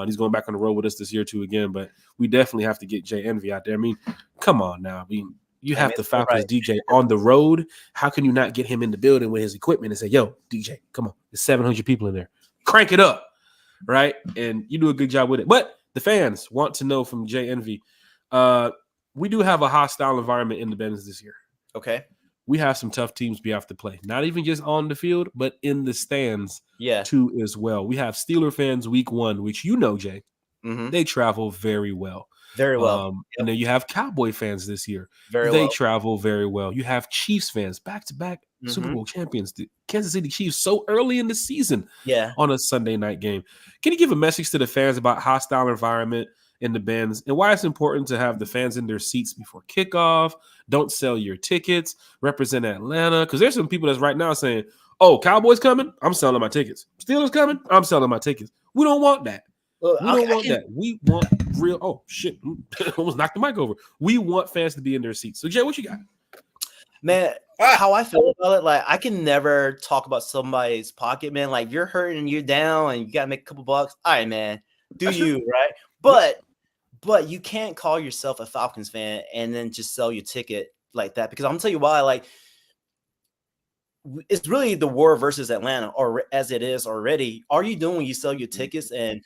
[SPEAKER 1] He's going back on the road with us this year too again. But we definitely have to get Jay Envy out there. I mean, come on now. I mean, you have the Falcons DJ on the road. How can you not get him in the building with his equipment and say, "Yo, DJ, come on, there's 700 people in there, crank it up," right? And you do a good job with it. But the fans want to know from Jay Envy. We do have a hostile environment in the Benz this year.
[SPEAKER 3] Okay.
[SPEAKER 1] We have some tough teams we have to play. Not even just on the field, but in the stands too as well. We have Steeler fans week 1, which you know, Jay. They travel very well.
[SPEAKER 3] Very well.
[SPEAKER 1] And then you have Cowboy fans this year.
[SPEAKER 3] Very
[SPEAKER 1] they
[SPEAKER 3] well.
[SPEAKER 1] travel very well. You have Chiefs fans, back-to-back Super Bowl champions, the Kansas City Chiefs, so early in the season on a Sunday night game. Can you give a message to the fans about hostile environment in the Benz and why it's important to have the fans in their seats before kickoff? Don't sell your tickets. Represent Atlanta. Because there's some people that's right now saying, oh, Cowboys coming? I'm selling my tickets. Steelers coming? I'm selling my tickets. We don't want that. We don't want that. We want real. Oh, shit. Almost knocked the mic over. We want fans to be in their seats. So, Jay, what you got?
[SPEAKER 3] Man, how I feel about it, like, I can never talk about somebody's pocket, man. Like, you're hurting and you're down and you got to make a couple bucks. All right, man. Do you, right? But you can't call yourself a Falcons fan and then just sell your ticket like that. Because I'm going to tell you why, like, it's really the war versus Atlanta, or as it is already. All you doing when you sell your tickets and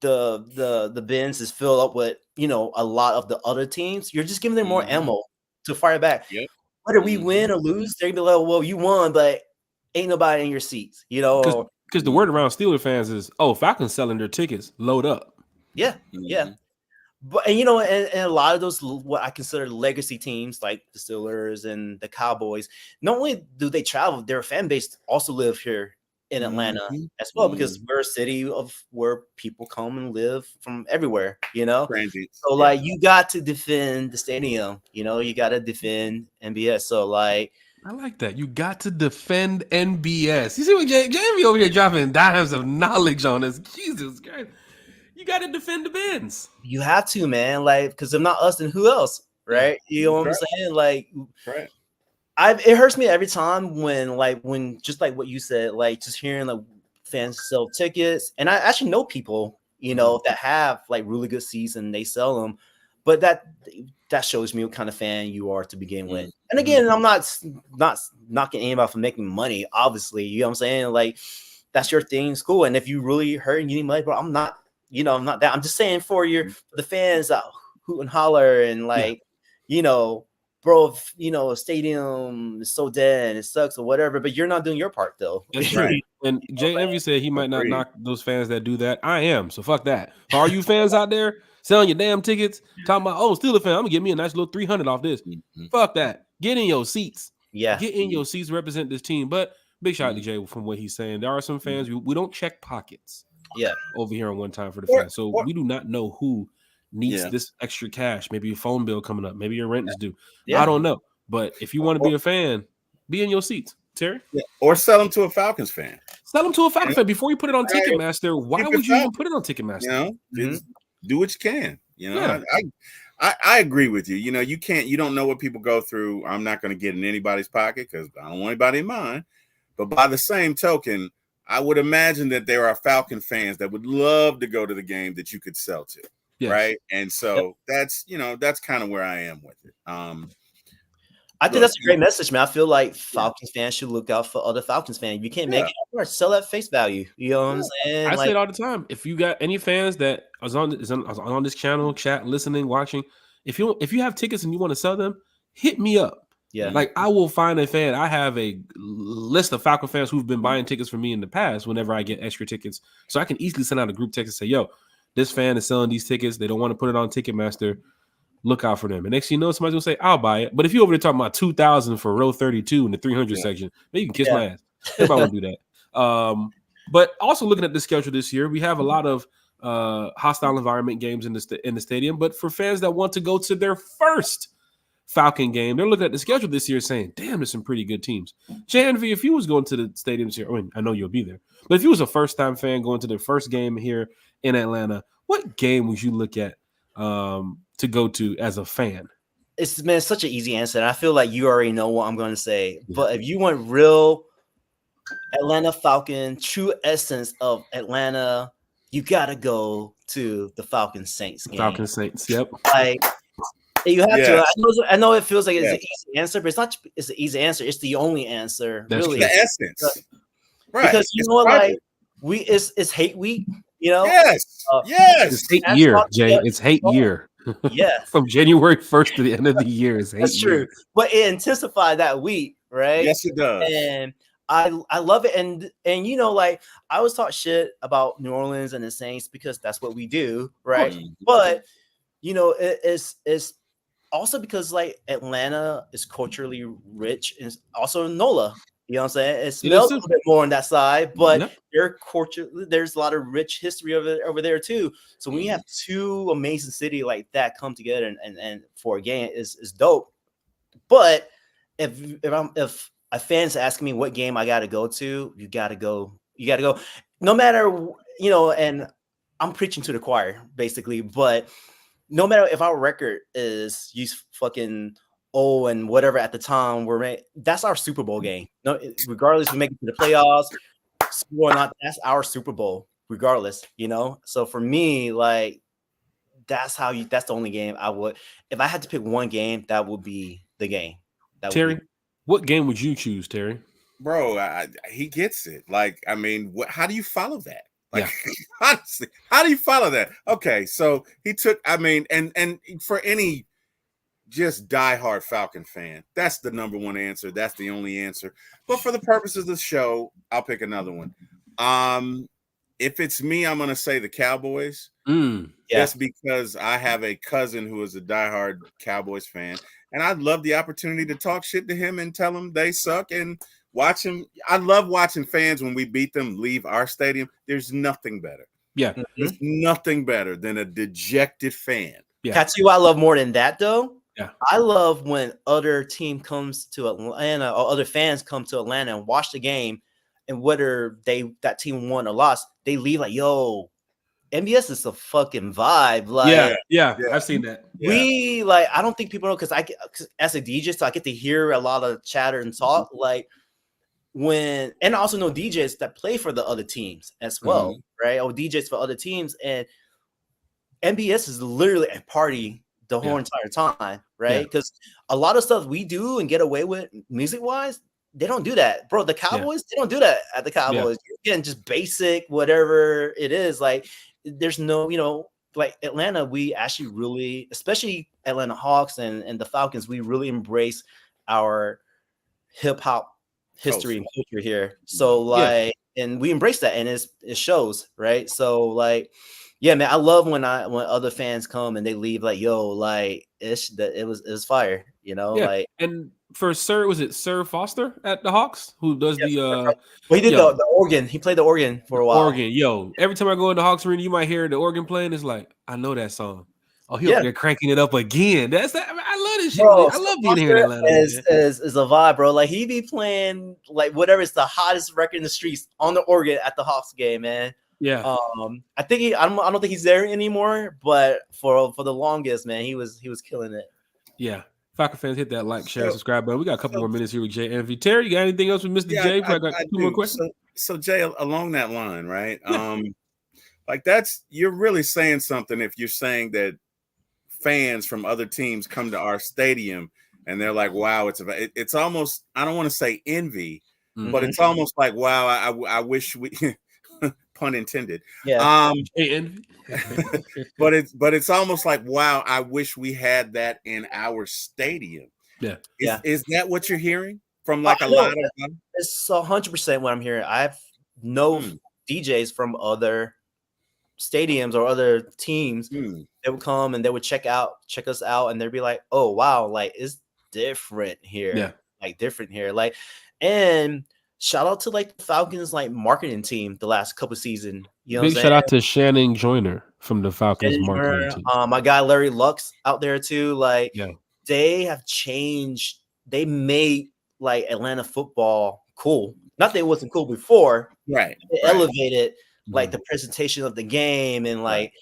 [SPEAKER 3] the bins is filled up with, you know, a lot of the other teams, you're just giving them more ammo to fire back. Whether we win or lose, they're gonna be like, well, you won, but ain't nobody in your seats, you know.
[SPEAKER 1] Because the word around Steelers fans is, oh, Falcons selling their tickets, load up.
[SPEAKER 3] Yeah. But and you know, and a lot of those what I consider legacy teams like the Steelers and the Cowboys, not only do they travel, their fan base also live here in Atlanta as well, because we're a city of where people come and live from everywhere, you know. So like you got to defend the stadium, you know, you got to defend NBS. So like
[SPEAKER 1] I like that. You got to defend NBS. You see what Jamie over here dropping dimes of knowledge on us. Jesus Christ. You got to defend the Benz.
[SPEAKER 3] You have to, man. Like, because if not us, then who else? Right? You know what I'm saying? Like, it hurts me every time when just like what you said, like just hearing like fans sell tickets, and I actually know people, you know, that have like really good seats and they sell them, but that shows me what kind of fan you are to begin with. And again, I'm not knocking anybody for making money, obviously. You know what I'm saying? Like, that's your thing, it's cool. And if you really hurt and you need money, bro, I'm not that. I'm just saying for the fans that hoot and holler and like, you know, bro, you know, a stadium is so dead and it sucks or whatever, but you're not doing your part though.
[SPEAKER 1] That's right. And Jay Envy said he might not knock those fans that do that. I am, so fuck that. Are you fans out there selling your damn tickets? Talking about, oh, Steelers fan, I'm gonna give me a nice little 300 off this. Fuck that. Get in your seats. Get in your seats, represent this team. But big shout out to Jay from what he's saying. There are some fans we don't check pockets. Over here on One Time for the Fans. So we do not know who needs this extra cash. Maybe your phone bill coming up. Maybe your rent is due. I don't know. But if you want to be a fan, be in your seats. Terry?
[SPEAKER 2] Or sell them to a Falcons fan.
[SPEAKER 1] Sell them to a Falcons fan. Before you put it on Ticketmaster, why would you even put it on Ticketmaster?
[SPEAKER 2] You know, do what you can. You know, I agree with you. You know, you don't know what people go through. I'm not going to get in anybody's pocket because I don't want anybody in mine. But by the same token, I would imagine that there are Falcon fans that would love to go to the game that you could sell to, right? And so that's kind of where I am with it.
[SPEAKER 3] I think that's a great message, man. I feel like Falcons fans should look out for other Falcons fans. You can't make it or sell at face value. You know what I'm saying?
[SPEAKER 1] I say it all the time. If you got any fans that is on this channel, chat, listening, watching, if you have tickets and you want to sell them, hit me up. Like I will find a fan. I have a list of Falcon fans who've been buying tickets for me in the past whenever I get extra tickets. So I can easily send out a group text and say, yo, this fan is selling these tickets. They don't want to put it on Ticketmaster. Look out for them. And next thing you know, somebody's going to say, I'll buy it. But if you're over there talking about 2,000 for row 32 in the 300 section, maybe you can kiss my ass. Everybody won't do that. But also looking at the schedule this year, we have a lot of hostile environment games in the stadium. But for fans that want to go to their first Falcon game, they're looking at the schedule this year saying, damn, there's some pretty good teams. Jay Envy, if you was going to the stadiums here, I mean, I know you'll be there, but if you was a first-time fan going to the first game here in Atlanta, what game would you look at to go to as a fan?
[SPEAKER 3] It's such an easy answer. And I feel like you already know what I'm going to say. But if you want real Atlanta Falcon, true essence of Atlanta, you got to go to the Falcon Saints game.
[SPEAKER 1] Falcon Saints, yep.
[SPEAKER 3] Like, you have to. I know it feels like it's an easy answer, but it's not. It's an easy answer. It's the only answer.
[SPEAKER 1] That's
[SPEAKER 3] really.
[SPEAKER 2] The essence,
[SPEAKER 3] right? Because you know what, like it's hate week. You know.
[SPEAKER 2] Yes.
[SPEAKER 1] It's hate year, Jay. It's hate year.
[SPEAKER 3] Yeah.
[SPEAKER 1] From January 1st to the end of the year is hate.
[SPEAKER 3] That's true. But it intensified that week, right?
[SPEAKER 2] Yes, it does.
[SPEAKER 3] And I love it, and you know, like I was taught shit about New Orleans and the Saints because that's what we do, right? But you know, it's also because like Atlanta is culturally rich and also NOLA. You know what I'm saying? It smells a little bit more on that side, but their culture, there's a lot of rich history over there too. So when you have two amazing cities like that come together and for a game is dope. But if a fan's asking me what game I got to go to, you got to go. No matter, you know, and I'm preaching to the choir basically, but no matter if our record is you fucking and whatever at the time that's our Super Bowl game. No, regardless if we make it to the playoffs, or not, that's our Super Bowl, regardless, you know. So for me, like that's the only game I would, if I had to pick one game, that would be the game.
[SPEAKER 1] Terry, what game would you choose, Terry?
[SPEAKER 2] Bro, he gets it. Like, I mean, how do you follow that? Like, honestly, how do you follow that? Okay, so he took, I mean, and for any just diehard Falcon fan, that's the number one answer. That's the only answer. But for the purposes of the show, I'll pick another one. If it's me, I'm gonna say the Cowboys. Just because I have a cousin who is a diehard Cowboys fan, and I'd love the opportunity to talk shit to him and tell him they suck and watch him. I love watching fans when we beat them leave our stadium. There's nothing better. There's nothing better than a dejected fan.
[SPEAKER 3] That's you I love more than that though. I love when other team comes to Atlanta or other fans come to Atlanta and watch the game, and whether that team won or lost, they leave like, yo, MBS is a fucking vibe. Like,
[SPEAKER 1] I've seen that.
[SPEAKER 3] We like, I don't think people know because as a DJ, so I get to hear a lot of chatter and talk. Like and I also know DJs that play for the other teams as well, right? Or DJs for other teams, and MBS is literally a party the whole entire time, right? Because a lot of stuff we do and get away with music wise, they don't do that, bro. The Cowboys, they don't do that at the Cowboys. You're getting just basic, whatever it is. Like, there's no, you know, like Atlanta, we actually really, especially Atlanta Hawks and the Falcons, we really embrace our hip hop history and culture here. So like, and we embrace that, and it shows, right? So like, yeah, man, I love when other fans come and they leave like, yo, like it was fire, you know, like.
[SPEAKER 1] And for was it Sir Foster at the Hawks who does
[SPEAKER 3] he did the organ. He played the organ for a while.
[SPEAKER 1] Organ, every time I go in the Hawks arena, you might hear the organ playing. It's like, I know that song. Oh, they're cranking it up again. That's that. I love this shit. Bro, I love being here in Atlanta. Is
[SPEAKER 3] a vibe, bro. Like he be playing like whatever is the hottest record in the streets on the organ at the Hawks game, man.
[SPEAKER 1] Yeah.
[SPEAKER 3] I think I don't think he's there anymore, but for the longest, man, he was killing it.
[SPEAKER 1] Yeah. Falcon fans, hit that like, share, subscribe button. We got a couple more minutes here with Jay Envy. Terry, you got anything else with Mr. J? I got two more questions.
[SPEAKER 2] So Jay, along that line, right? Like you're really saying something if you're saying that fans from other teams come to our stadium and they're like, wow, it's almost, I don't want to say envy, but it's almost like, wow, I wish we pun intended.
[SPEAKER 3] Yeah.
[SPEAKER 2] but it's almost like, wow, I wish we had that in our stadium.
[SPEAKER 1] Yeah.
[SPEAKER 2] Is that what you're hearing from like a lot of them?
[SPEAKER 3] It's 100% what I'm hearing. I have no DJs from other stadiums or other teams that would come and they would check us out, and they'd be like, oh wow, like it's different here.
[SPEAKER 1] Yeah.
[SPEAKER 3] Like different here. Like, and shout out to like the Falcons like marketing team the last couple seasons. You know,
[SPEAKER 1] big shout out to Shannon Joyner from the Falcons marketing team.
[SPEAKER 3] My guy Larry Lux out there too. Like, they have changed. They made like Atlanta football cool. Not that it wasn't cool before.
[SPEAKER 2] Right.
[SPEAKER 3] They elevated like the presentation of the game, and like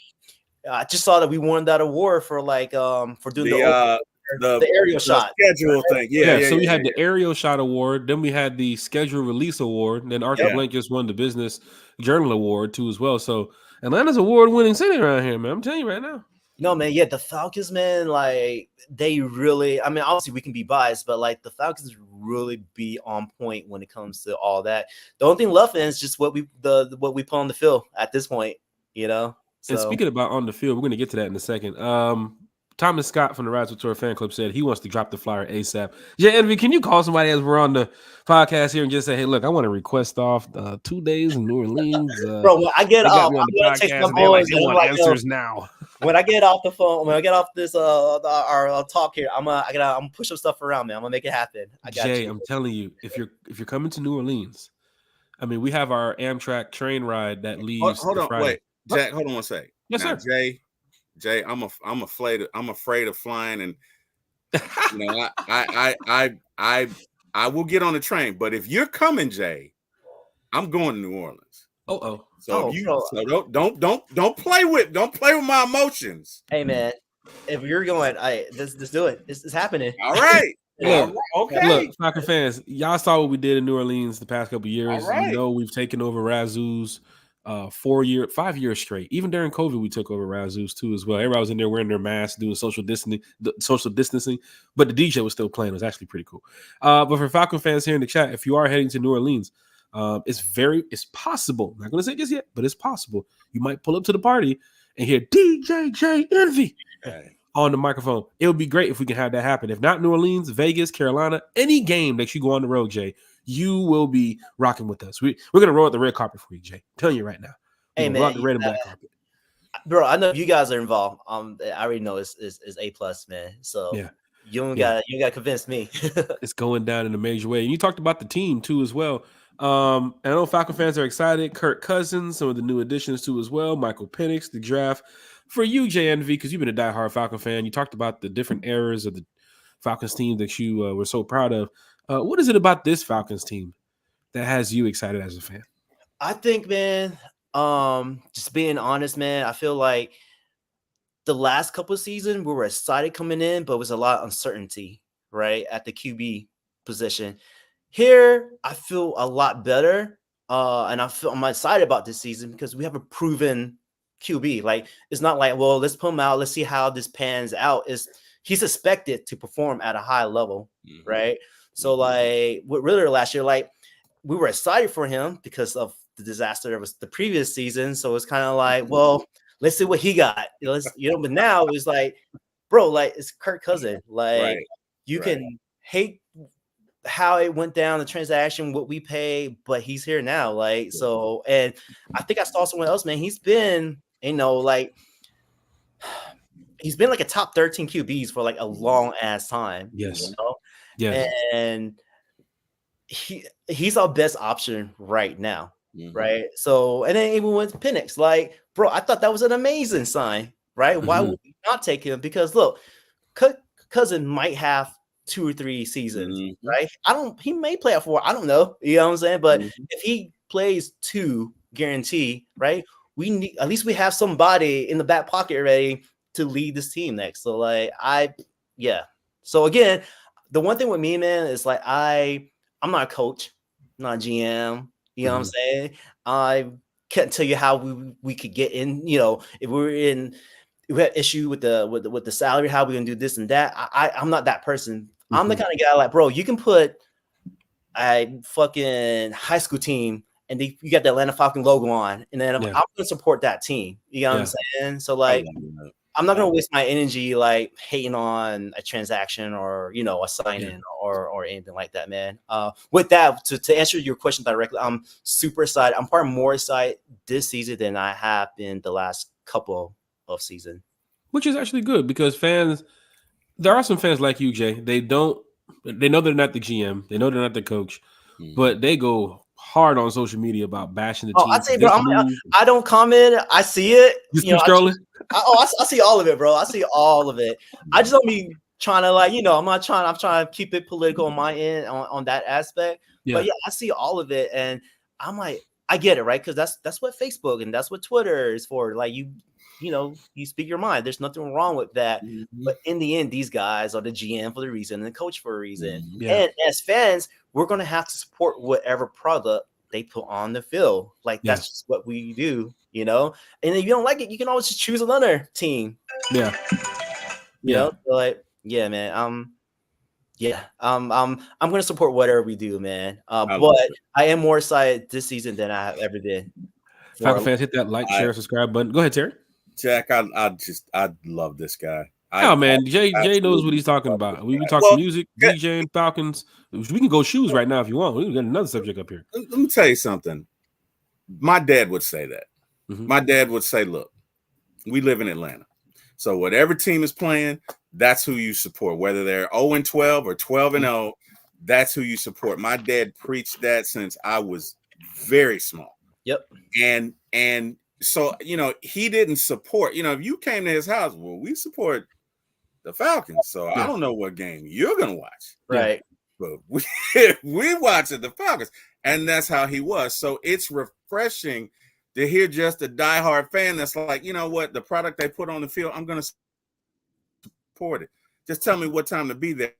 [SPEAKER 3] I just saw that we won that award for like for doing the aerial shot
[SPEAKER 2] schedule thing.
[SPEAKER 1] So we had the aerial shot award, then we had the schedule release award, and then Arthur Blank just won the business journal award too as well. So Atlanta's award-winning city around here, man. I'm telling you right now.
[SPEAKER 3] No, man, the Falcons, man, like they really, I mean, obviously we can be biased, but like the Falcons really be on point when it comes to all that. The only thing left is just what we put on the field at this point, you know. So.
[SPEAKER 1] And speaking about on the field, we're going to get to that in a second. Thomas Scott from the RISEUP Tour fan club said he wants to drop the flyer ASAP. Jay Envy, can you call somebody as we're on the podcast here and just say, hey, look, I want to request off 2 days in New Orleans.
[SPEAKER 3] Bro, when I get
[SPEAKER 1] they got
[SPEAKER 3] off,
[SPEAKER 1] me on
[SPEAKER 3] I'm
[SPEAKER 1] the
[SPEAKER 3] gonna text
[SPEAKER 1] podcast
[SPEAKER 3] my
[SPEAKER 1] and they like
[SPEAKER 3] boys.
[SPEAKER 1] they
[SPEAKER 3] And I'm
[SPEAKER 1] want
[SPEAKER 3] like,
[SPEAKER 1] answers now.
[SPEAKER 3] when I get off the phone, when I get off this our talk here, I'm gonna push some stuff around, man. I'm gonna make it happen. I got
[SPEAKER 1] Jay,
[SPEAKER 3] you.
[SPEAKER 1] I'm telling you, if you're coming to New Orleans, I mean, we have our Amtrak train ride that leaves.
[SPEAKER 2] Hold on,
[SPEAKER 1] Friday.
[SPEAKER 2] wait, Jack. Hold on one second.
[SPEAKER 1] Yes,
[SPEAKER 2] now,
[SPEAKER 1] sir.
[SPEAKER 2] Jay, I'm afraid of flying, and you know, I will get on the train. But if you're coming, Jay, I'm going to New Orleans. So don't play with my emotions.
[SPEAKER 3] Hey man, if you're going, let's do it. It's happening.
[SPEAKER 2] All right.
[SPEAKER 1] Look,
[SPEAKER 2] okay.
[SPEAKER 1] Look, Falcon fans, y'all saw what we did in New Orleans the past couple of years.
[SPEAKER 2] All right.
[SPEAKER 1] You know we've taken over Razoo's 5 years straight. Even during COVID, we took over Razoo's too as well. Everybody was in there wearing their masks, doing social distancing, but the DJ was still playing. It was actually pretty cool. But for Falcon fans here in the chat, if you are heading to New Orleans, it's possible. I'm not going to say just yet, but it's possible. You might pull up to the party and hear DJ Jay Envy on the microphone. It would be great if we can have that happen. If not New Orleans, Vegas, Carolina, any game that you go on the road, Jay, you will be rocking with us. We're going to roll out the red carpet for you, Jay. I'm telling you right now.
[SPEAKER 3] Hey, man.
[SPEAKER 1] Rock the red and black carpet.
[SPEAKER 3] Bro, I know you guys are involved. I already know it's A+, man. So
[SPEAKER 1] yeah.
[SPEAKER 3] You don't gotta convince me.
[SPEAKER 1] It's going down in a major way. And you talked about the team too as well. I know Falcon fans are excited. Kirk Cousins, some of the new additions too as well. Michael Penix, the draft. For you, Jay Envy, because you've been a diehard Falcon fan, you talked about the different eras of the Falcons team that you were so proud of. What is it about this Falcons team that has you excited as a fan?
[SPEAKER 3] I think, man, just being honest, man, I feel like the last couple of seasons we were excited coming in, but it was a lot of uncertainty, right, at the QB position. Here, I feel a lot better, and I'm excited about this season because we have a proven QB. Like, it's not like, well, let's put him out, let's see how this pans out. He's expected to perform at a high level, right? So, like, what really last year, like, we were excited for him because of the disaster that was the previous season. So it's kind of like, well, let's see what he got. But now it's like, bro, like, it's Kirk Cousins. Like, you can hate how it went down, the transaction, what we pay, but he's here now. Like, so, and I think I saw someone else, man. He's been, like, he's been like a top 13 QBs for like a long ass time.
[SPEAKER 1] Yes.
[SPEAKER 3] You know?
[SPEAKER 1] Yes.
[SPEAKER 3] And he's our best option right now. Right. So, and then even with Penix, like, bro, I thought that was an amazing sign, right? Why would we not take him? Because look, Cousin might have 2 or 3 seasons, right? He may play at 4. I don't know. You know what I'm saying? But if he plays 2, guarantee, right? At least we have somebody in the back pocket ready to lead this team next. So, like, So again, the one thing with me, man, is like I'm not a coach, I'm not a GM. You know what I'm saying? I can't tell you how we could get in. You know, if we had issue with the salary, how we gonna do this and that. I'm not that person. I'm the kind of guy like, bro, you can put a fucking high school team and you got the Atlanta Falcon logo on, and then I'm gonna support that team. You know what I'm saying? So, like, I'm not gonna waste my energy like hating on a transaction or, you know, a sign-in or anything like that, man. With that, to answer your question directly, I'm super excited. I'm probably more excited this season than I have been the last couple of seasons.
[SPEAKER 1] Which is actually good because fans, there are some fans like you, Jay. They know they're not the GM, they know they're not the coach, but they go hard on social media about bashing the team.
[SPEAKER 3] I say, bro, I don't comment. I see it.
[SPEAKER 1] Just keep scrolling.
[SPEAKER 3] I see all of it, bro. I see all of it. I just don't be trying to, like, you know, I'm trying to keep it political on my end on that aspect. But yeah, I see all of it, and I'm like, I get it, right? Because that's what Facebook and that's what Twitter is for. Like, you know, you speak your mind. There's nothing wrong with that. But in the end, these guys are the GM for the reason and the coach for a reason. And as fans, we're going to have to support whatever product they put on the field. Like, that's just what we do, you know? And if you don't like it, you can always just choose another team. You know? So, like, yeah, man. I'm going to support whatever we do, man. But I am more excited this season than I have ever been.
[SPEAKER 1] Falcon fans, hit that like, share, subscribe button. Go ahead, Terry.
[SPEAKER 2] Jack, I love this guy.
[SPEAKER 1] Oh man, Jay knows what he's talking about. We talk
[SPEAKER 2] Well,
[SPEAKER 1] music, DJing, Falcons. We can go shoes right now if you want. We can get another subject up here.
[SPEAKER 2] let me tell you something. My dad would say that.
[SPEAKER 1] Mm-hmm.
[SPEAKER 2] My dad would say, look, we live in Atlanta. So whatever team is playing, that's who you support. Whether they're 0-12 or 12-0, that's who you support. My dad preached that since I was very small.
[SPEAKER 3] Yep.
[SPEAKER 2] And so, he didn't support, if you came to his house, well, we support the Falcons. So I don't know what game you're going to watch.
[SPEAKER 3] Right.
[SPEAKER 2] But we watching the Falcons. And that's how he was. So it's refreshing to hear just a diehard fan that's like, you know what, the product they put on the field, I'm going to support it. Just tell me what time to be there.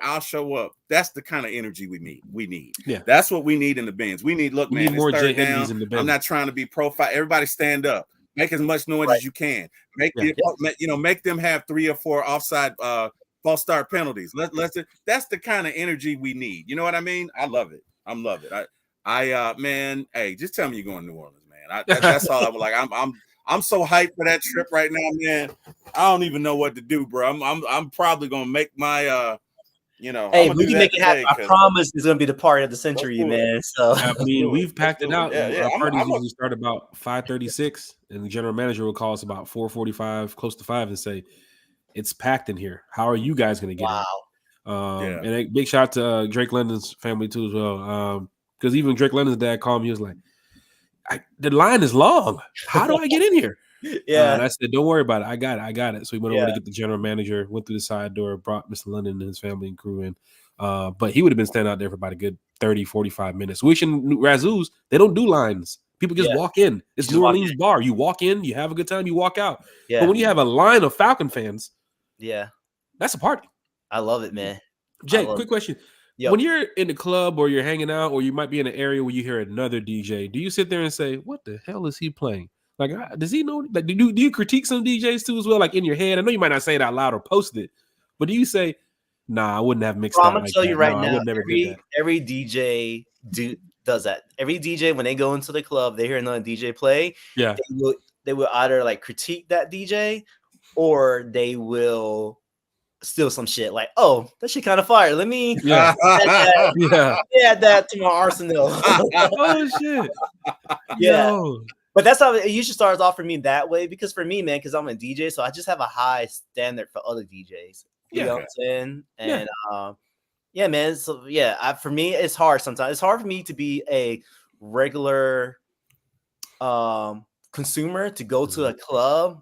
[SPEAKER 2] I'll show up. That's the kind of energy we need.
[SPEAKER 1] Yeah.
[SPEAKER 2] That's what we need in the bins. We need
[SPEAKER 1] more
[SPEAKER 2] it's third
[SPEAKER 1] Jay
[SPEAKER 2] down.
[SPEAKER 1] Envys in the bins.
[SPEAKER 2] I'm not trying to be profile. Everybody stand up. Make as much noise as you can. Make them have 3 or 4 offside false start penalties. That's the kind of energy we need. You know what I mean? I love it. Man, hey, just tell me you're going to New Orleans, man. That's all I was like. I'm so hyped for that trip right now, man. I don't even know what to do, bro. I'm probably gonna make my
[SPEAKER 3] Hey, we can make it happen. I promise it's gonna be the party of the century, man. So
[SPEAKER 1] I mean, we've packed it out.
[SPEAKER 2] Yeah,
[SPEAKER 1] Our parties usually start about 5:36, and the general manager will call us about 4:45, close to 5, and say, "It's packed in here. How are you guys gonna get in?" And a big shout out to Drake London's family too as well. Because even Drake London's dad called me. He was like, "The line is long. How do I get in here?" And I said, "Don't worry about it. I got it." So we went over to get the general manager, went through the side door, brought Mr. London and his family and crew in. But he would have been standing out there for about a good 30, 45 minutes. Which in Razoo's, they don't do lines. People just walk in. It's New Orleans bar. You walk in, you have a good time, you walk out.
[SPEAKER 3] Yeah.
[SPEAKER 1] But when you have a line of Falcon fans, that's a party.
[SPEAKER 3] I love it, man.
[SPEAKER 1] Jay, quick question. When you're in the club or you're hanging out or you might be in an area where you hear another DJ, do you sit there and say, what the hell is he playing? Like, does he know? Like, do you critique some DJs too as well? Like in your head, I know you might not say it out loud or post it, but do you say, "Nah, I wouldn't have mixed that"?
[SPEAKER 3] I'm gonna tell you right now,
[SPEAKER 1] every
[SPEAKER 3] DJ does that. Every DJ when they go into the club, they hear another DJ play.
[SPEAKER 1] Yeah,
[SPEAKER 3] they will either like critique that DJ or they will steal some shit. Like, oh, that shit kind of fire. Let me add that to my arsenal.
[SPEAKER 1] Oh shit,
[SPEAKER 3] Yo. But that's how it usually starts off for me that way. Because for me, man, because I'm a DJ, so I just have a high standard for other DJs. You know what I'm saying? And man. So for me, it's hard sometimes. It's hard for me to be a regular consumer to go to a club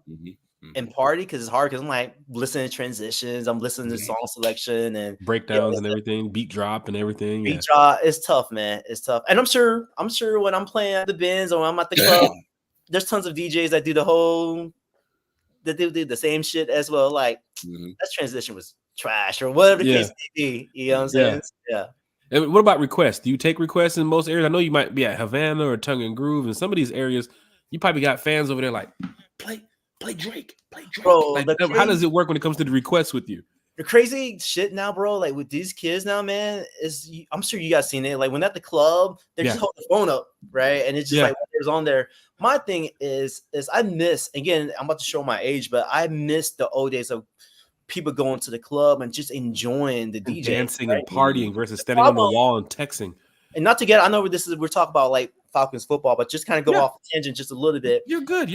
[SPEAKER 3] and party because it's hard because I'm like listening to transitions, I'm listening to song selection and
[SPEAKER 1] breakdowns and everything, beat drop and everything.
[SPEAKER 3] Beat drop, it's tough, man. It's tough. And I'm sure when I'm playing at the bins or when I'm at the club, there's tons of DJs that do the same shit as well. Like that transition was trash or whatever the case may be. You know what I'm saying? Yeah.
[SPEAKER 1] And what about requests? Do you take requests in most areas? I know you might be at Havana or Tongue and Groove, and some of these areas, you probably got fans over there like, play Drake.
[SPEAKER 3] Bro,
[SPEAKER 1] like, how does it work when it comes to the requests with you?
[SPEAKER 3] The crazy shit now, bro, like with these kids now, man, is I'm sure you guys seen it. Like when at the club, they're just holding the phone up, right? And it's just like whatever's on there. My thing is I miss, again, I'm about to show my age, but I miss the old days of people going to the club and just enjoying the DJ,
[SPEAKER 1] dancing and partying versus standing on the wall and texting.
[SPEAKER 3] And not to get, I know we're talking about like Falcons football, but just kind of go off tangent just a little bit.
[SPEAKER 1] You're good.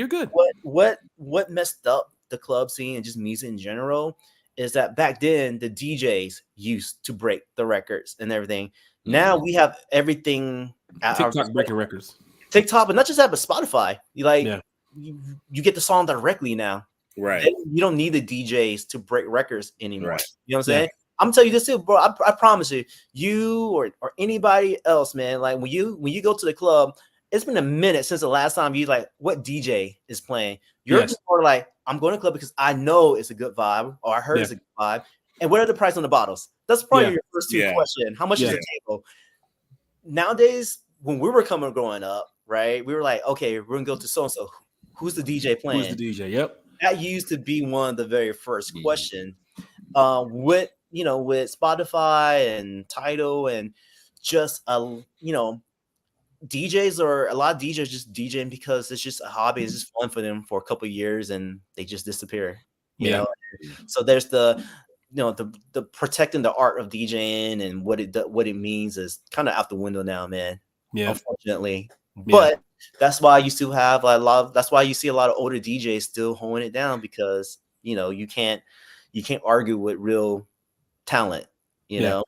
[SPEAKER 3] What messed up the club scene and just music in general is that back then the DJs used to break the records and everything. Now we have everything at
[SPEAKER 1] TikTok breaking records.
[SPEAKER 3] TikTok, but not just that, but Spotify. You get the song directly now.
[SPEAKER 2] Right.
[SPEAKER 3] You don't need the DJs to break records anymore. Right. You know what I'm saying? I'm gonna tell you this too, bro. I promise you or anybody else, man. Like when you go to the club, it's been a minute since the last time you like what DJ is playing. You're just more like, I'm going to the club because I know it's a good vibe, or I heard it's a good vibe. And what are the price on the bottles? That's probably your first two questions. How much is the table? Nowadays, when we were growing up, right? We were like, okay, we're gonna go to so and so. Who's the DJ playing?
[SPEAKER 1] Who's the DJ? Yep.
[SPEAKER 3] That used to be one of the very first questions. With Spotify and Tidal and just DJs or a lot of DJs just DJing because it's just a hobby. It's just fun for them for a couple of years and they just disappear. You know, so there's the protecting the art of DJing and what it means is kind of out the window now, man.
[SPEAKER 1] Yeah,
[SPEAKER 3] unfortunately. But that's why you still have that's why you see a lot of older DJs still holding it down, because you can't argue with real talent. You know.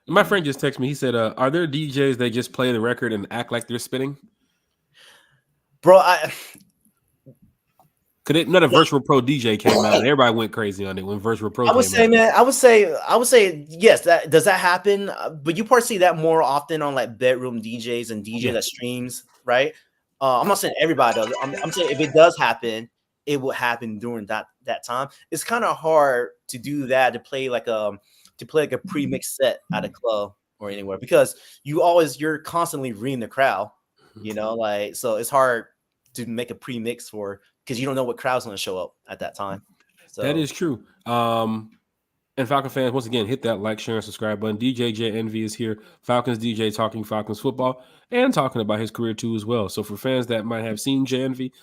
[SPEAKER 1] My friend just texted me. He said, "Are there DJs that just play the record and act like they're spinning?"
[SPEAKER 3] Bro,
[SPEAKER 1] Not a Virtual Pro DJ came out and everybody went crazy on it when Virtual Pro.
[SPEAKER 3] I would say yes. Does that happen? But you probably see that more often on like bedroom DJs and DJ that streams, right? I'm not saying everybody does. I'm saying if it does happen, it will happen during that time. It's kind of hard to do that, to play like a pre-mixed set at a club or anywhere, because you're constantly reading the crowd, like, so it's hard to make a pre-mix because you don't know what crowd's going to show up at that time. So
[SPEAKER 1] that is true. And Falcon fans, once again, hit that like, share, and subscribe button. DJ Jay Envy is here. Falcons DJ, talking Falcons football and talking about his career too as well. So for fans that might have seen Jay Envy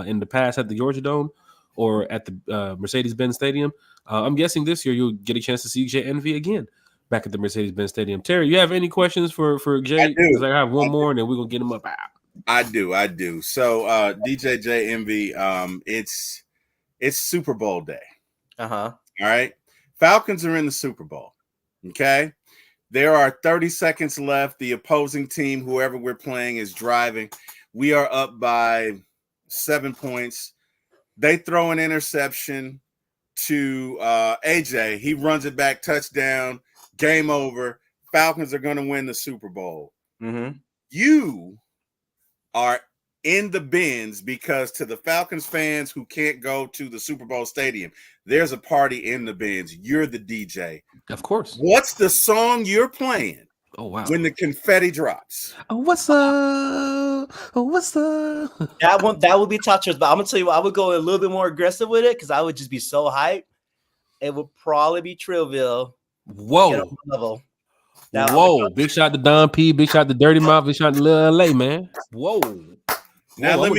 [SPEAKER 1] in the past at the Georgia Dome or at the Mercedes-Benz Stadium, I'm guessing this year you'll get a chance to see Jay Envy again back at the Mercedes-Benz Stadium. Terry, you have any questions for Jay? Because I have one more, and then we're gonna get him up.
[SPEAKER 2] I do. So DJ Jay Envy, it's Super Bowl day. All right. Falcons are in the Super Bowl. Okay. There are 30 seconds left. The opposing team, whoever we're playing, is driving. We are up by 7 points. They throw an interception to AJ. He runs it back, touchdown, game over. Falcons are going to win the Super Bowl. You are in the bins because, to the Falcons fans who can't go to the Super Bowl stadium, there's a party in the bins. You're the DJ.
[SPEAKER 1] Of course.
[SPEAKER 2] What's the song you're playing?
[SPEAKER 1] Oh, wow.
[SPEAKER 2] When the confetti drops.
[SPEAKER 1] Oh, what's up? Oh, what's up?
[SPEAKER 3] That would be touchers, but I'm going to tell you what, I would go a little bit more aggressive with it because I would just be so hyped. It would probably be Trillville.
[SPEAKER 1] Whoa.
[SPEAKER 3] Level.
[SPEAKER 1] Whoa. Big shout to Don P. Big shout to Dirty Mouth. Big shout to Lil LA, man. Whoa.
[SPEAKER 2] Now let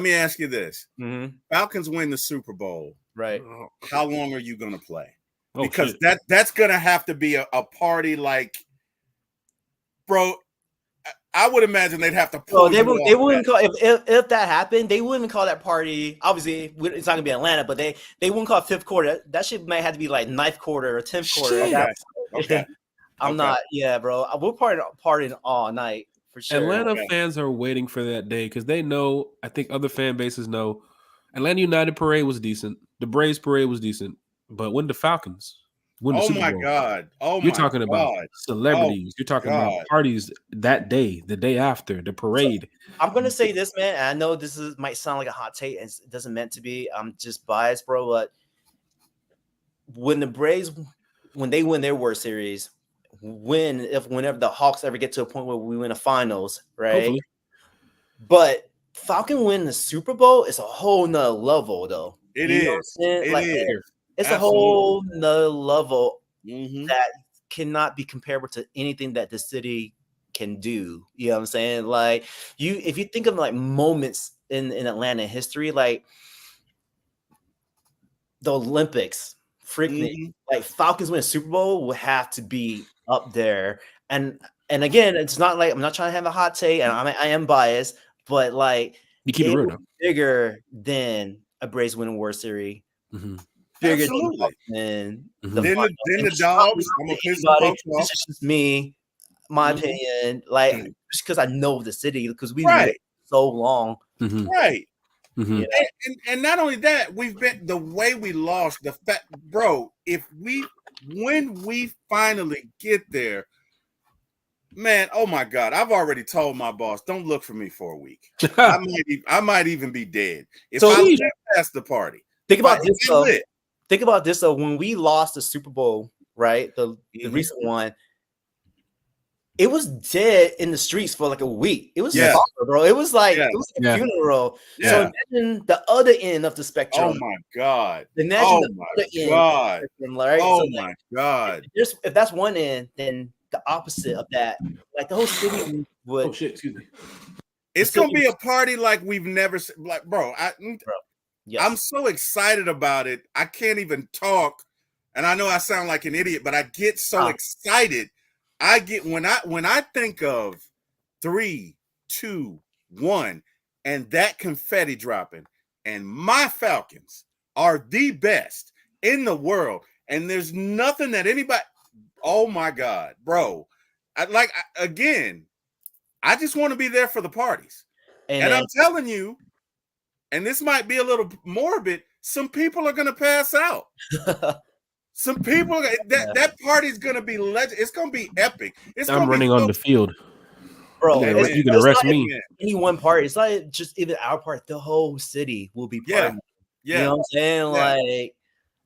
[SPEAKER 2] me ask you this: Falcons win the Super Bowl,
[SPEAKER 3] right?
[SPEAKER 2] How long are you going to play? Because that's going to have to be a party, like, bro. I would imagine they'd have to.
[SPEAKER 3] They wouldn't call if that happened. They wouldn't call that party. Obviously, it's not going to be Atlanta, but they wouldn't call it fifth quarter. That shit might have to be like ninth quarter or 10th quarter.
[SPEAKER 2] Okay.
[SPEAKER 3] I'm not. Yeah, bro. We're partying all night. For sure.
[SPEAKER 1] Atlanta fans are waiting for that day because they know, I think other fan bases know, Atlanta United parade was decent. The Braves parade was decent. But when the Falcons win the Super Bowl,
[SPEAKER 2] God.
[SPEAKER 1] You're talking about celebrities. You're talking about parties that day, the day after, the parade.
[SPEAKER 3] So, I'm going to say this, man. And I know this might sound like a hot take, and it doesn't meant to be. I'm just biased, bro. But when the Braves, when they win their World Series, whenever the Hawks ever get to a point where we win a finals, right? Hopefully. But Falcon win the Super Bowl is a whole nother level, though.
[SPEAKER 2] It is.
[SPEAKER 3] It's a whole nother level that cannot be comparable to anything that the city can do. You know what I'm saying? Like, if you think of like moments in Atlanta history, like the Olympics, freaking like Falcons win a Super Bowl would have to be up there. And again, it's not like I'm not trying to have a hot take, and I am biased, but like
[SPEAKER 1] you keep it real,
[SPEAKER 3] bigger than a Braves winning World Series. Bigger than
[SPEAKER 2] the Dogs.
[SPEAKER 3] This is just me, my opinion. Like, just because I know the city, because we've been so long,
[SPEAKER 2] right? And not only that, we've been the way we lost the fact, bro. When we finally get there, man, oh my God, I've already told my boss, don't look for me for a week. I might even be dead if I live past the party.
[SPEAKER 3] Think about this though. When we lost the Super Bowl, right, the recent one, it was dead in the streets for like a week. It was bro. It was like a funeral.
[SPEAKER 2] Yeah.
[SPEAKER 3] So imagine the other end of the spectrum.
[SPEAKER 2] Oh my God.
[SPEAKER 3] Imagine the other end.
[SPEAKER 2] God.
[SPEAKER 3] Spectrum, right?
[SPEAKER 2] Oh my God.
[SPEAKER 3] If that's one end, then the opposite of that, like the whole city would.
[SPEAKER 1] Oh shit! Excuse me.
[SPEAKER 2] It's gonna be a party like we've never, like, bro.
[SPEAKER 3] Yes.
[SPEAKER 2] I'm so excited about it. I can't even talk. And I know I sound like an idiot, but I get so excited. I get when I think of 3, 2, 1, and that confetti dropping, and my Falcons are the best in the world. And there's nothing that anybody, oh my God, bro. Again, I just want to be there for the parties. And I'm telling you, and this might be a little morbid, some people are going to pass out. Some people, that party's going to be legend. It's going to be epic.
[SPEAKER 1] I'm running on the field.
[SPEAKER 3] Bro,
[SPEAKER 1] you can arrest me.
[SPEAKER 3] Any one part. It's not just even our part. The whole city will be partying.
[SPEAKER 2] Yeah.
[SPEAKER 3] You know what I'm saying? Like,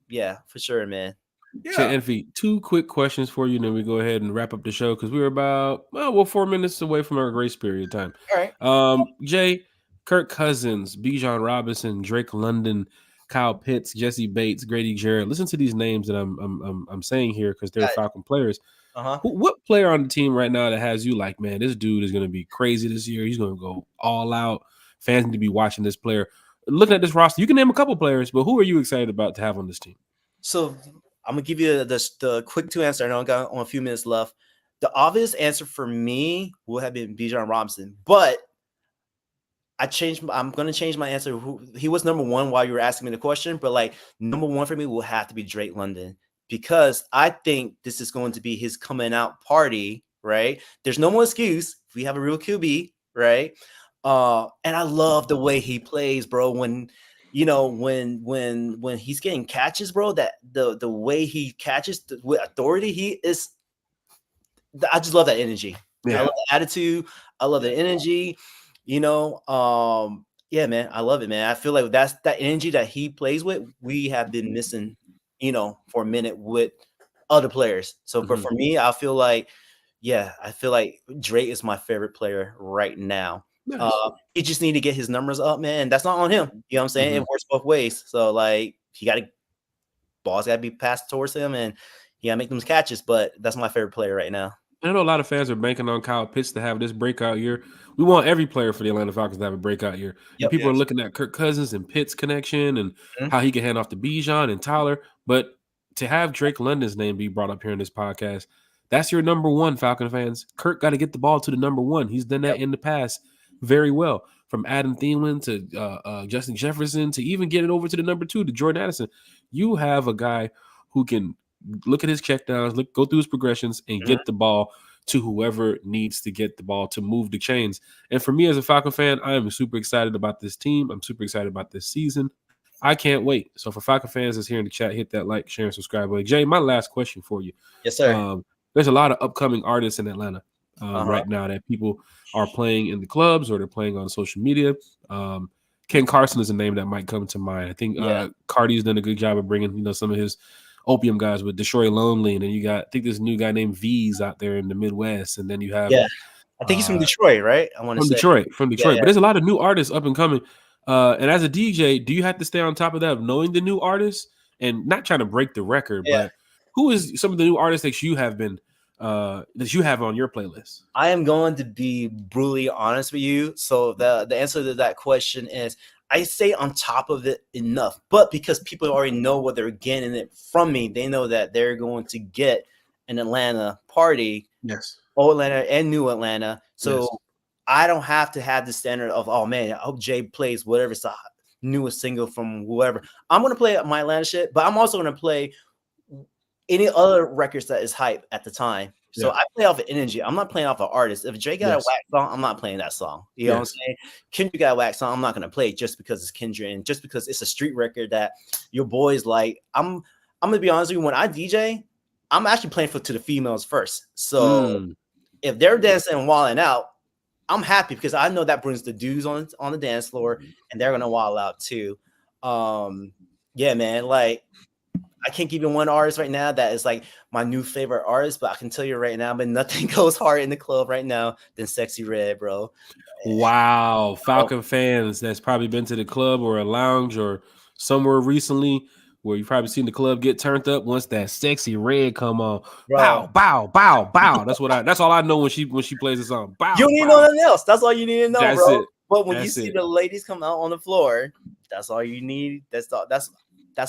[SPEAKER 3] yeah, for sure, man.
[SPEAKER 1] Yeah. Jay Envy, 2 quick questions for you, and then we go ahead and wrap up the show because we were about 4 minutes away from our grace period of time.
[SPEAKER 3] All right.
[SPEAKER 1] Jay, Kirk Cousins, Bijan Robinson, Drake London, Kyle Pitts, Jesse Bates, Grady Jarrett. Listen to these names that I'm saying here because they're Falcon players. What player on the team right now that has you like, man, this dude is going to be crazy this year. He's going to go all out. Fans need to be watching this player. Looking at this roster, you can name a couple players, but who are you excited about to have on this team?
[SPEAKER 3] So I'm going to give you the quick 2 answer. I know I got a few minutes left. The obvious answer for me would have been Bijan Robinson, but I'm going to change my answer. He was number 1 while you were asking me the question, but like number 1 for me will have to be Drake London because I think this is going to be his coming out party, right? There's no more excuse. We have a real QB, right? And I love the way he plays, bro. When he's getting catches, bro, that the way he catches with authority, I just love that energy. Yeah. I love the attitude. I love the energy. Yeah, man, I love it, man. I feel like that's that energy that he plays with. We have been missing, for a minute with other players. So, but for me, I feel like Drake is my favorite player right now. Nice. He just need to get his numbers up, man. That's not on him. You know what I'm saying? It works both ways. So, like, balls got to be passed towards him, and he got to make those catches. But that's my favorite player right now.
[SPEAKER 1] I know a lot of fans are banking on Kyle Pitts to have this breakout year. We want every player for the Atlanta Falcons to have a breakout year. Yep, people are looking at Kirk Cousins and Pitts connection and how he can hand off to Bijan and Tyler. But to have Drake London's name be brought up here in this podcast, that's your number 1, Falcon fans. Kirk got to get the ball to the number 1. He's done that in the past very well. From Adam Thielen to Justin Jefferson to even getting over to the number 2 to Jordan Addison. You have a guy who can look at his checkdowns, go through his progressions, and get the ball to whoever needs to get the ball to move the chains. And for me as a Falcon fan, I am super excited about this team. I'm super excited about this season. I can't wait. So for Falcon fans that's here in the chat, hit that like, share, and subscribe button. Jay, my last question for you.
[SPEAKER 3] Yes, sir.
[SPEAKER 1] There's a lot of upcoming artists in Atlanta right now that people are playing in the clubs or they're playing on social media. Ken Carson is a name that might come to mind. I think Cardi's done a good job of bringing some of his Opium guys with Destroy Lonely, and then you got, I think, this new guy named V's out there in the Midwest, and then you have
[SPEAKER 3] I think he's from Detroit, right?
[SPEAKER 1] From Detroit. But there's a lot of new artists up and coming. And as a DJ, do you have to stay on top of that, of knowing the new artists and not trying to break the record? But who is some of the new artists that you have been that you have on your playlist?
[SPEAKER 3] I am going to be brutally honest with you. So the answer to that question is I stay on top of it enough, but because people already know what they're getting it from me, they know that they're going to get an Atlanta party, old Atlanta and new Atlanta. So I don't have to have the standard of, oh man, I hope Jay plays whatever's the newest single from whoever. I'm going to play my Atlanta shit, but I'm also going to play any other records that is hype at the time. So I play off of energy. I'm not playing off of artists. If Drake got a whack song, I'm not playing that song. You know what I'm saying? Kendrick got a whack song, I'm not going to play it just because it's Kendrick and just because it's a street record that your boys like. I'm going to be honest with you. When I DJ, I'm actually playing to the females first. So if they're dancing and wilding out, I'm happy because I know that brings the dudes on the dance floor and they're going to wild out too. Yeah, man. Like, I can't give you one artist right now that is like my new favorite artist, but I can tell you right now, but nothing goes hard in the club right now than Sexy Red, bro.
[SPEAKER 1] Wow. Falcon fans that's probably been to the club or a lounge or somewhere recently where you've probably seen the club get turned up once that Sexy Red come on. Bro. Bow, bow, bow, bow. That's all I know when she plays the song. Bow,
[SPEAKER 3] you don't need to know nothing else. That's all you need to know,
[SPEAKER 1] that's
[SPEAKER 3] bro.
[SPEAKER 1] It.
[SPEAKER 3] But when you
[SPEAKER 1] That's
[SPEAKER 3] see
[SPEAKER 1] it.
[SPEAKER 3] the ladies come out on the floor, that's all you need. That's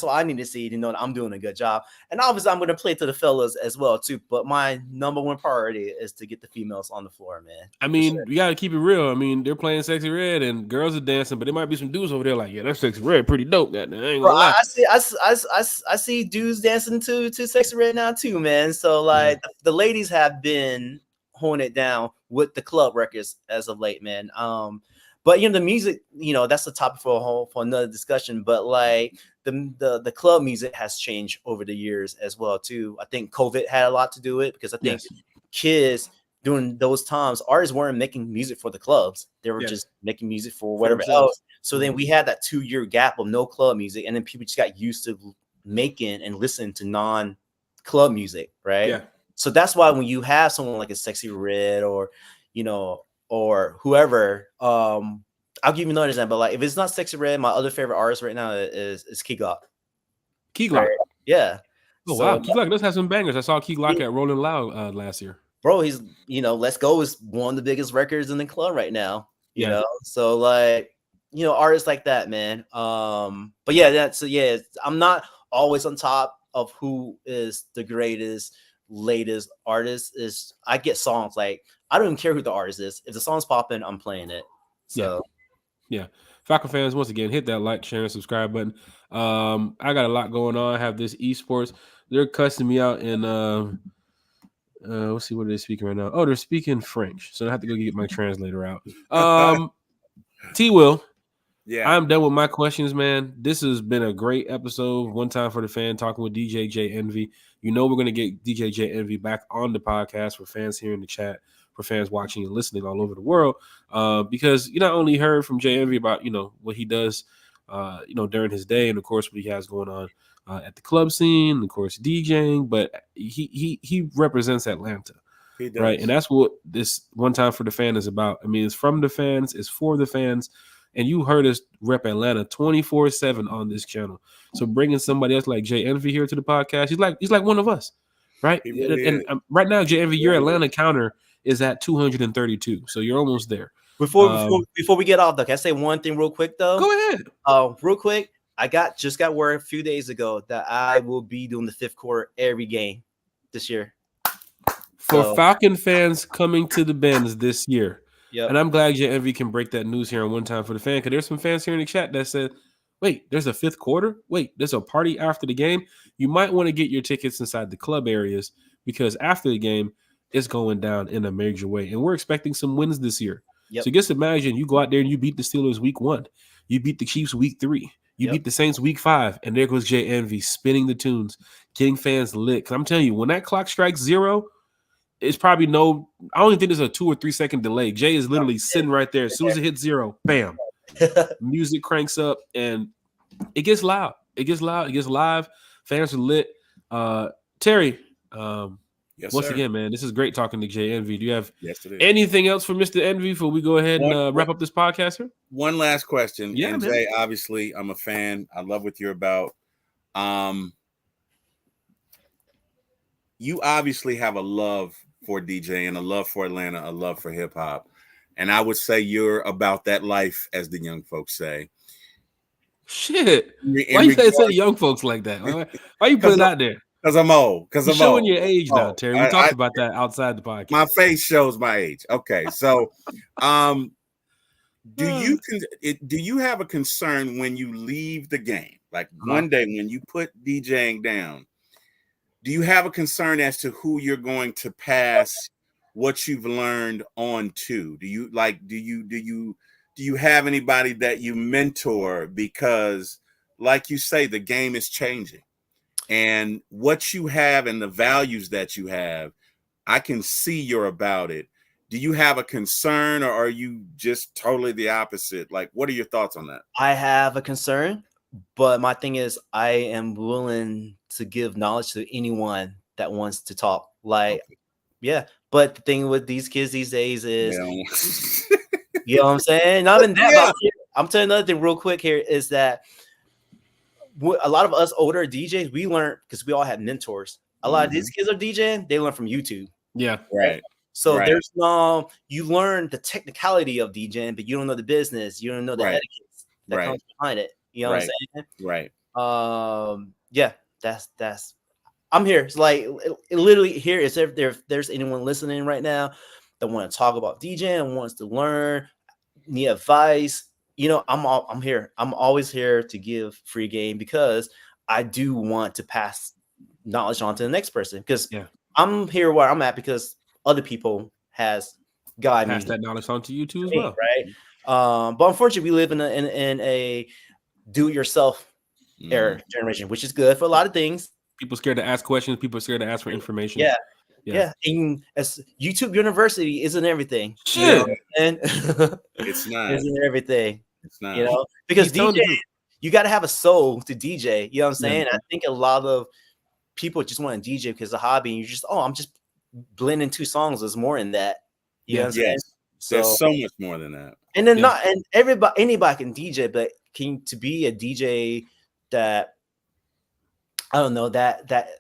[SPEAKER 3] all I need to see to know that I'm doing a good job. And obviously, I'm going to play to the fellas as well too. But my number one priority is to get the females on the floor, man.
[SPEAKER 1] I mean, we got to keep it real. I mean, they're playing Sexy Red and girls are dancing, but there might be some dudes over there like, yeah, that's Sexy Red, pretty dope. That I ain't
[SPEAKER 3] Bro,
[SPEAKER 1] gonna lie.
[SPEAKER 3] I see dudes dancing to Sexy Red now too, man. So like the ladies have been holding it down with the club records as of late, man. But the music, that's the topic for another discussion. But like the club music has changed over the years as well too. I think COVID had a lot to do with it because I think kids during those times, artists weren't making music for the clubs. They were just making music for whatever else. So then we had that 2-year gap of no club music, and then people just got used to making and listening to non-club music, right?
[SPEAKER 1] Yeah.
[SPEAKER 3] So that's why when you have someone like a Sexy Red or or whoever, I'll give you another example. Like if it's not Sexy Red, my other favorite artist right now is Key Glock.
[SPEAKER 1] Key Glock.
[SPEAKER 3] Right? Yeah.
[SPEAKER 1] Oh wow, Key Glock does have some bangers. I saw Key Glock at Rolling Loud last year.
[SPEAKER 3] Bro, he's Let's Go is one of the biggest records in the club right now. You know, so like artists like that, man. But yeah, I'm not always on top of who is the greatest, latest artist. I get songs like I don't even care who the artist is. If the song's popping, I'm playing it. So
[SPEAKER 1] yeah. Falcon fans, once again, hit that like, share, and subscribe button. I got a lot going on. I have this esports. They're cussing me out in let's see what they're speaking right now. Oh, they're speaking French, so I have to go get my translator out. T Will, I'm done with my questions, man. This has been a great episode. One time for the fan, talking with DJ Jay Envy. We're gonna get DJ Jay Envy back on the podcast for fans here in the chat, for fans watching and listening all over the world. Because you not only heard from Jay Envy about what he does, during his day, and of course what he has going on at the club scene, of course DJing, but he represents Atlanta, right? And that's what this One Time for the Fan is about. I mean, it's from the fans, it's for the fans, and you heard us rep Atlanta 24/7 on this channel. So bringing somebody else like Jay Envy here to the podcast, he's like one of us, right? Really and right now, Jay Envy, your Atlanta counter is at 232, so you're almost there.
[SPEAKER 3] Before we get off, though, can I say one thing real quick though?
[SPEAKER 1] Go ahead.
[SPEAKER 3] Real quick. I just got word a few days ago that I will be doing the fifth quarter every game this year.
[SPEAKER 1] For Falcon fans coming to the Benz this year.
[SPEAKER 3] Yeah.
[SPEAKER 1] And I'm glad Jay Envy can break that news here on One Time for the Fan, because there's some fans here in the chat that said, wait, there's a fifth quarter? Wait, there's a party after the game? You might want to get your tickets inside the club areas, because after the game, it's going down in a major way. And we're expecting some wins this year. Yep. So just imagine you go out there and you beat the Steelers week 1. You beat the Chiefs week 3. You beat the Saints week 5, and there goes Jay Envy spinning the tunes, getting fans lit. Because I'm telling you, when that clock strikes 0, it's probably I don't even think there's a 2 or 3 second delay. Jay is literally sitting right there. As soon as it hits 0, bam, music cranks up, and it gets loud. It gets loud. It gets live. Fans are lit. Terry, once again, man, this is great talking to Jay Envy. Do you have anything else for Mr. Envy before we go ahead and wrap up this podcast here?
[SPEAKER 2] One last question.
[SPEAKER 1] Yeah,
[SPEAKER 2] and Jay, obviously, I'm a fan. I love what you're about. You obviously have a love for DJing, a love for Atlanta, a love for hip hop. And I would say you're about that life, as the young folks say.
[SPEAKER 1] Shit. Why you say young folks like that? Why you put it out there?
[SPEAKER 2] Because I'm old. You're
[SPEAKER 1] showing your age now, Terry. We talked about that outside the podcast.
[SPEAKER 2] My face shows my age. Okay, so do you have a concern when you leave the game? Like one day when you put DJing down, do you have a concern as to who you're going to pass what you've learned on to? Do you have anybody that you mentor? Because like you say, the game is changing. And what you have and the values that you have, I can see you're about it. Do you have a concern, or are you just totally the opposite? Like, what are your thoughts on that?
[SPEAKER 3] I have a concern, but my thing is I am willing to give knowledge to anyone that wants to talk. Like, yeah. But the thing with these kids these days is, you know what I'm saying? Not even that. I'm telling you another thing real quick here is that a lot of us older DJs, we learn because we all had mentors. A lot of these kids are DJing, they learn from YouTube.
[SPEAKER 1] Yeah.
[SPEAKER 2] Right.
[SPEAKER 3] So
[SPEAKER 2] Right.
[SPEAKER 3] there's you learn the technicality of DJing, but you don't know the business. You don't know the
[SPEAKER 2] Right.
[SPEAKER 3] etiquette that
[SPEAKER 2] Right.
[SPEAKER 3] comes behind it. You know
[SPEAKER 2] Right.
[SPEAKER 3] what I'm
[SPEAKER 2] Right.
[SPEAKER 3] saying? Yeah, that's. I'm here. It's like literally here. Is if there's anyone listening right now that want to talk about DJing and wants to learn, need advice, you know, I'm here. I'm always here to give free game because I do want to pass knowledge on to the next person because I'm here where I'm at because other people has guided me.
[SPEAKER 1] Pass that knowledge on to you too as
[SPEAKER 3] Me,
[SPEAKER 1] well.
[SPEAKER 3] right? But unfortunately, we live in a do-it-yourself era generation, which is good for a lot of things.
[SPEAKER 1] People scared to ask questions. People are scared to ask for information.
[SPEAKER 3] Yeah. And as YouTube University isn't everything.
[SPEAKER 1] Shit.
[SPEAKER 3] You know, and
[SPEAKER 2] It's not.
[SPEAKER 3] Isn't everything.
[SPEAKER 2] It's not.
[SPEAKER 3] You know, because DJ, you got to have a soul to DJ. You know what I'm saying? I think a lot of people just want to DJ because it's a hobby. And you just, I'm just blending two songs. There's more in that. You know what I'm saying?
[SPEAKER 2] So, there's so much more than that.
[SPEAKER 3] And then anybody can DJ, but to be a DJ that I don't know that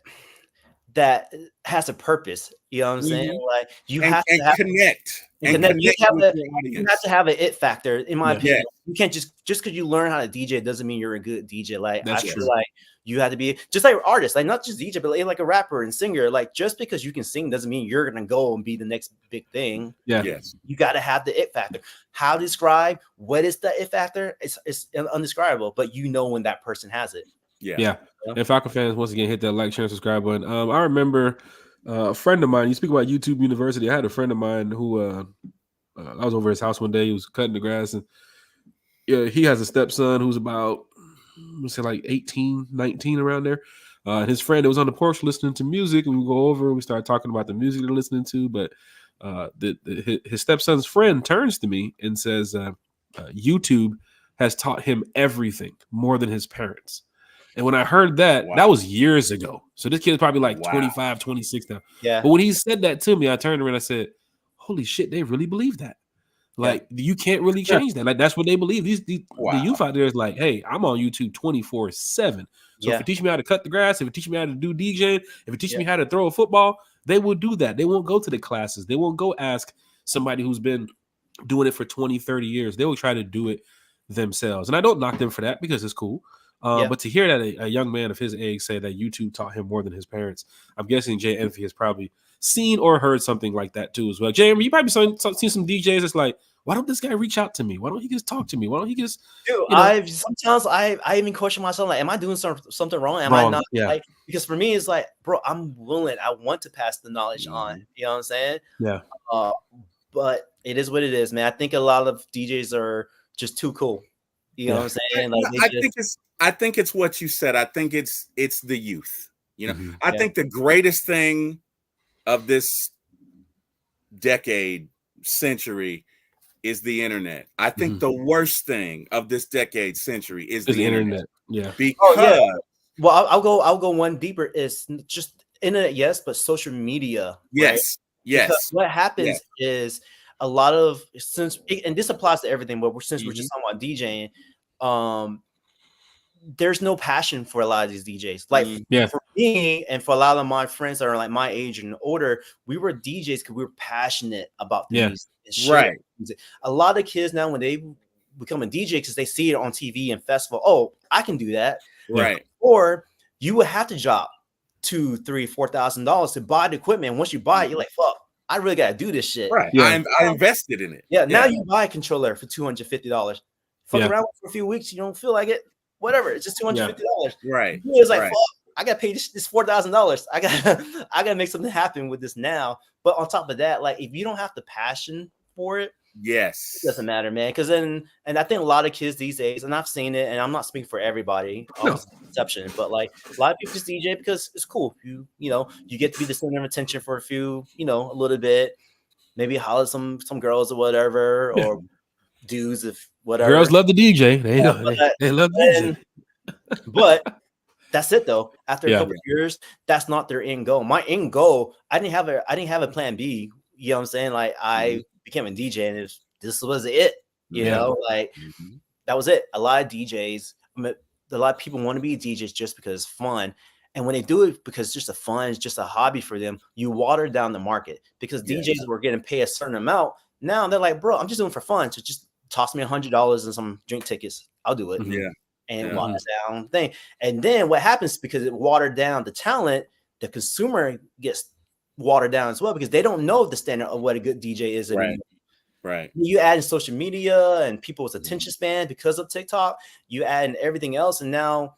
[SPEAKER 3] has a purpose. You know what I'm saying? Like you have to
[SPEAKER 2] connect.
[SPEAKER 3] You have to have an it factor, in my opinion. You can't just because you learn how to DJ doesn't mean you're a good DJ. Like I feel like you have to be just like artists, like not just DJ, but like a rapper and singer. Like just because you can sing doesn't mean you're gonna go and be the next big thing. You got to have the it factor. How to describe what is the it factor? It's undescribable, but you know when that person has it.
[SPEAKER 1] Yeah. And Falcon fans, once again, hit that like, share, and subscribe button. I remember a friend of mine. You speak about YouTube University. I had a friend of mine who I was over his house one day. He was cutting the grass, and he has a stepson who's about, let's say, like 18, 19 around there. And his friend that was on the porch listening to music, and we go over and we start talking about the music they're listening to. But his stepson's friend turns to me and says, YouTube has taught him everything more than his parents. And when I heard that, that was years ago. So this kid is probably like 25, 26 now.
[SPEAKER 3] Yeah.
[SPEAKER 1] But when he said that to me, I turned around and I said, holy shit, they really believe that. Like, you can't really change that. Like, that's what they believe. The youth out there is like, hey, I'm on YouTube 24/7. So if it teach me how to cut the grass, if it teach me how to do DJing, if it teach me how to throw a football, they will do that. They won't go to the classes. They won't go ask somebody who's been doing it for 20, 30 years. They will try to do it themselves. And I don't knock them for that because it's cool. But to hear that a young man of his age say that YouTube taught him more than his parents, I'm guessing Jay Envy has probably seen or heard something like that too as well. Jay Envy, you probably seen some DJs that's like, why don't this guy reach out to me? Why don't he just talk to me? Why don't he just?
[SPEAKER 3] Dude, sometimes I even question myself, like, am I doing something wrong? Am I not? Like, because for me, it's like, bro, I'm willing. I want to pass the knowledge on. You know what I'm saying?
[SPEAKER 1] Yeah.
[SPEAKER 3] But it is what it is, man. I think a lot of DJs are just too cool. You know what I'm saying? Like,
[SPEAKER 2] I think it's what you said. I think it's the youth. You know, I think the greatest thing of this decade, century, is the internet. I think the worst thing of this decade, century, is the internet.
[SPEAKER 1] Yeah.
[SPEAKER 2] Because
[SPEAKER 3] well, I'll go one deeper. Is just internet, yes, but social media.
[SPEAKER 2] Yes.
[SPEAKER 3] Right?
[SPEAKER 2] Yes.
[SPEAKER 3] Because what happens is a lot of, and this applies to everything, but since we're just talking about DJing, there's no passion for a lot of these DJs. Like for me and for a lot of my friends that are like my age and older, we were DJs because we were passionate about the music. Right. A lot of kids now, when they become a DJ, because they see it on TV and festival, oh, I can do that.
[SPEAKER 2] Right.
[SPEAKER 3] Or you would have to drop $2,000, $3,000, $4,000 to buy the equipment. Once you buy it, you're like, fuck, I really gotta do this shit.
[SPEAKER 2] Right. Yeah. I invested in it.
[SPEAKER 3] Yeah. Now you buy a controller for $250. Fuck around for a few weeks, you don't feel like it. Whatever, it's just $250.
[SPEAKER 2] Right.
[SPEAKER 3] It's like, fuck, I gotta pay this $4,000. I gotta make something happen with this now. But on top of that, like, if you don't have the passion for it, it doesn't matter, man. Because and I think a lot of kids these days, and I've seen it, and I'm not speaking for everybody, exception, but like a lot of people just DJ because it's cool. You know, you get to be the center of attention for a few, a little bit, maybe holler some girls or whatever, or dudes if whatever.
[SPEAKER 1] Girls love the DJ. They love the DJ.
[SPEAKER 3] But that's it though. After a couple of years, that's not their end goal. My end goal, I didn't have a plan B. You know what I'm saying? Like I became a DJ, and this was it. You know, like that was it. A lot of DJs, a lot of people want to be DJs just because it's fun, And when they do it because it's just a fun, it's just a hobby for them, you water down the market because DJs were getting paid a certain amount. Now they're like, bro, I'm just doing it for fun. So just toss me $100 and some drink tickets. I'll do it.
[SPEAKER 2] Yeah.
[SPEAKER 3] And water down thing. And then what happens because it watered down the talent, the consumer gets watered down as well because they don't know the standard of what a good DJ is anymore.
[SPEAKER 2] Right.
[SPEAKER 3] You add in social media and people's attention span because of TikTok, you add in everything else. And now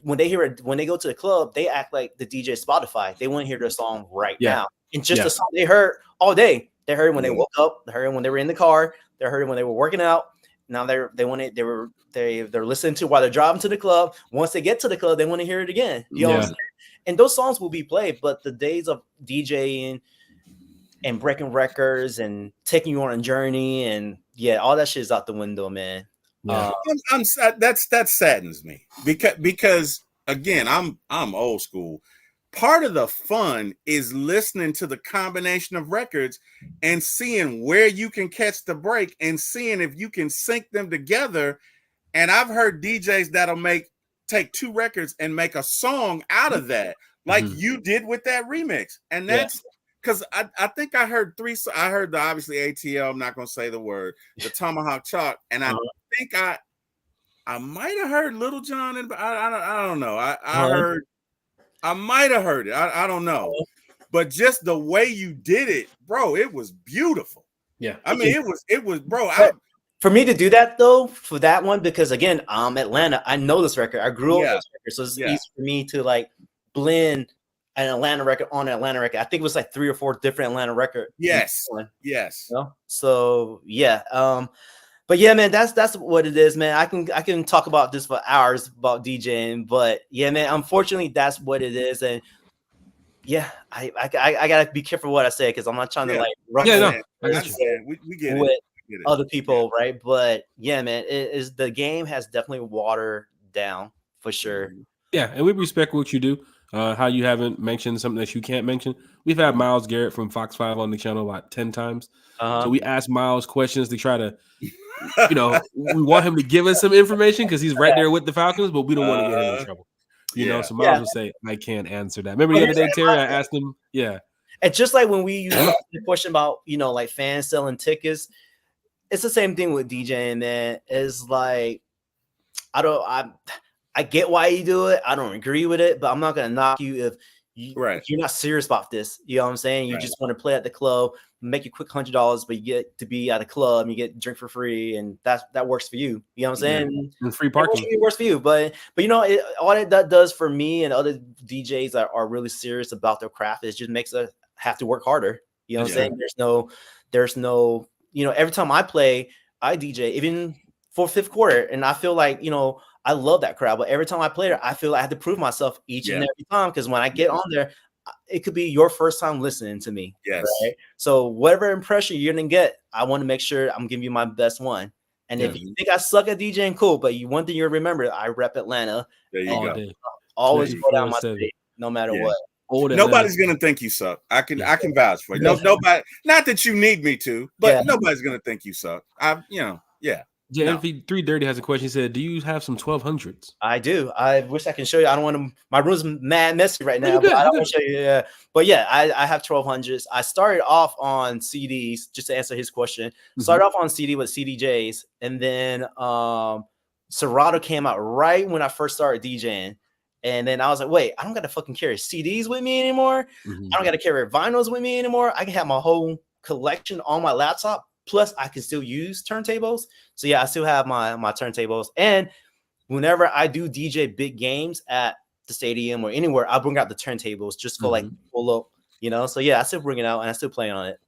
[SPEAKER 3] when they hear it, when they go to the club, they act like the DJ Spotify. They want to hear their song right now. And just a song they heard all day. They heard it when they woke up, they heard it when they were in the car, they heard it when they were working out. Now they're listening to while they're driving to the club. Once they get to the club, they want to hear it again. You know what I'm saying? And those songs will be played, but the days of DJing and breaking records and taking you on a journey and all that shit is out the window, man.
[SPEAKER 2] That saddens me because again, I'm old school. Part of the fun is listening to the combination of records and seeing where you can catch the break and seeing if you can sync them together. And I've heard DJs that'll take 2 records and make a song out of that, like you did with that remix. And that's because I think I heard 3. I heard the obviously ATL. I'm not going to say the word, the Tomahawk Chalk, and I think I might have heard Little John, and I don't know. I might have heard it. I don't know, but just the way you did it, bro, it was beautiful.
[SPEAKER 1] Yeah,
[SPEAKER 2] I mean, it was, bro.
[SPEAKER 3] For me to do that though, for that one, because again, I'm Atlanta. I know this record. I grew up with this record, so it's easy for me to like blend an Atlanta record on an Atlanta record. I think it was like 3 or 4 different Atlanta records.
[SPEAKER 2] Yes.
[SPEAKER 3] You know? So but yeah, man, that's what it is, man. I can talk about this for hours about DJing, but yeah, man, unfortunately, that's what it is, and I gotta be careful what I say because I'm not trying to like
[SPEAKER 2] we get
[SPEAKER 3] with
[SPEAKER 2] it.
[SPEAKER 3] Other people, right? But yeah, man, the game has definitely watered down for sure.
[SPEAKER 1] Yeah, and we respect what you do. How you haven't mentioned something that you can't mention. We've had Miles Garrett from Fox 5 on the channel about 10 times. So we ask Miles questions to try to, we want him to give us some information because he's right there with the Falcons, but we don't want to get him in trouble. You know, so Miles will say, I can't answer that. Remember the other day, Terry, I asked him,
[SPEAKER 3] And just like when we used the question about, like fans selling tickets, it's the same thing with DJing, man. It's like, I get why you do it. I don't agree with it, but I'm not going to knock you if you're not serious about this. You know what I'm saying? You just want to play at the club, make a quick $100, but you get to be at a club and you get drink for free, and that works for you. You know what I'm saying?
[SPEAKER 1] And free parking.
[SPEAKER 3] It works for you, but all that does for me and other DJs that are really serious about their craft is just makes us have to work harder. You know what I'm saying? There's no, every time I play, I DJ even for 5th quarter, and I feel like I love that crowd, but every time I play there, I feel like I have to prove myself each and every time because when I get on there, it could be your first time listening to me.
[SPEAKER 2] Yes.
[SPEAKER 3] Right? So whatever impression you're gonna get, I want to make sure I'm giving you my best one. And if you think I suck at DJing, cool. But one thing you remember, I rep Atlanta.
[SPEAKER 2] There you go.
[SPEAKER 3] Always go down my state, no matter what.
[SPEAKER 2] Nobody's gonna think you suck. I can vouch for you. Nobody. Not that you need me to, but nobody's gonna think you suck.
[SPEAKER 1] Jay Envy 3 Dirty has a question. He said, "Do you have some 1200s?"
[SPEAKER 3] I do. I wish I can show you. I don't want to. My room's mad messy right now, but I don't want to show you. Yeah, but I have 1200s. I started off on CDs just to answer his question. Started off on CD with CDJs, and then Serato came out right when I first started DJing. And then I was like, wait, I don't got to fucking carry CDs with me anymore. I don't got to carry vinyls with me anymore. I can have my whole collection on my laptop. Plus, I can still use turntables. So I still have my turntables. And whenever I do DJ big games at the stadium or anywhere, I bring out the turntables just for like pull up, So I still bring it out and I still play on it.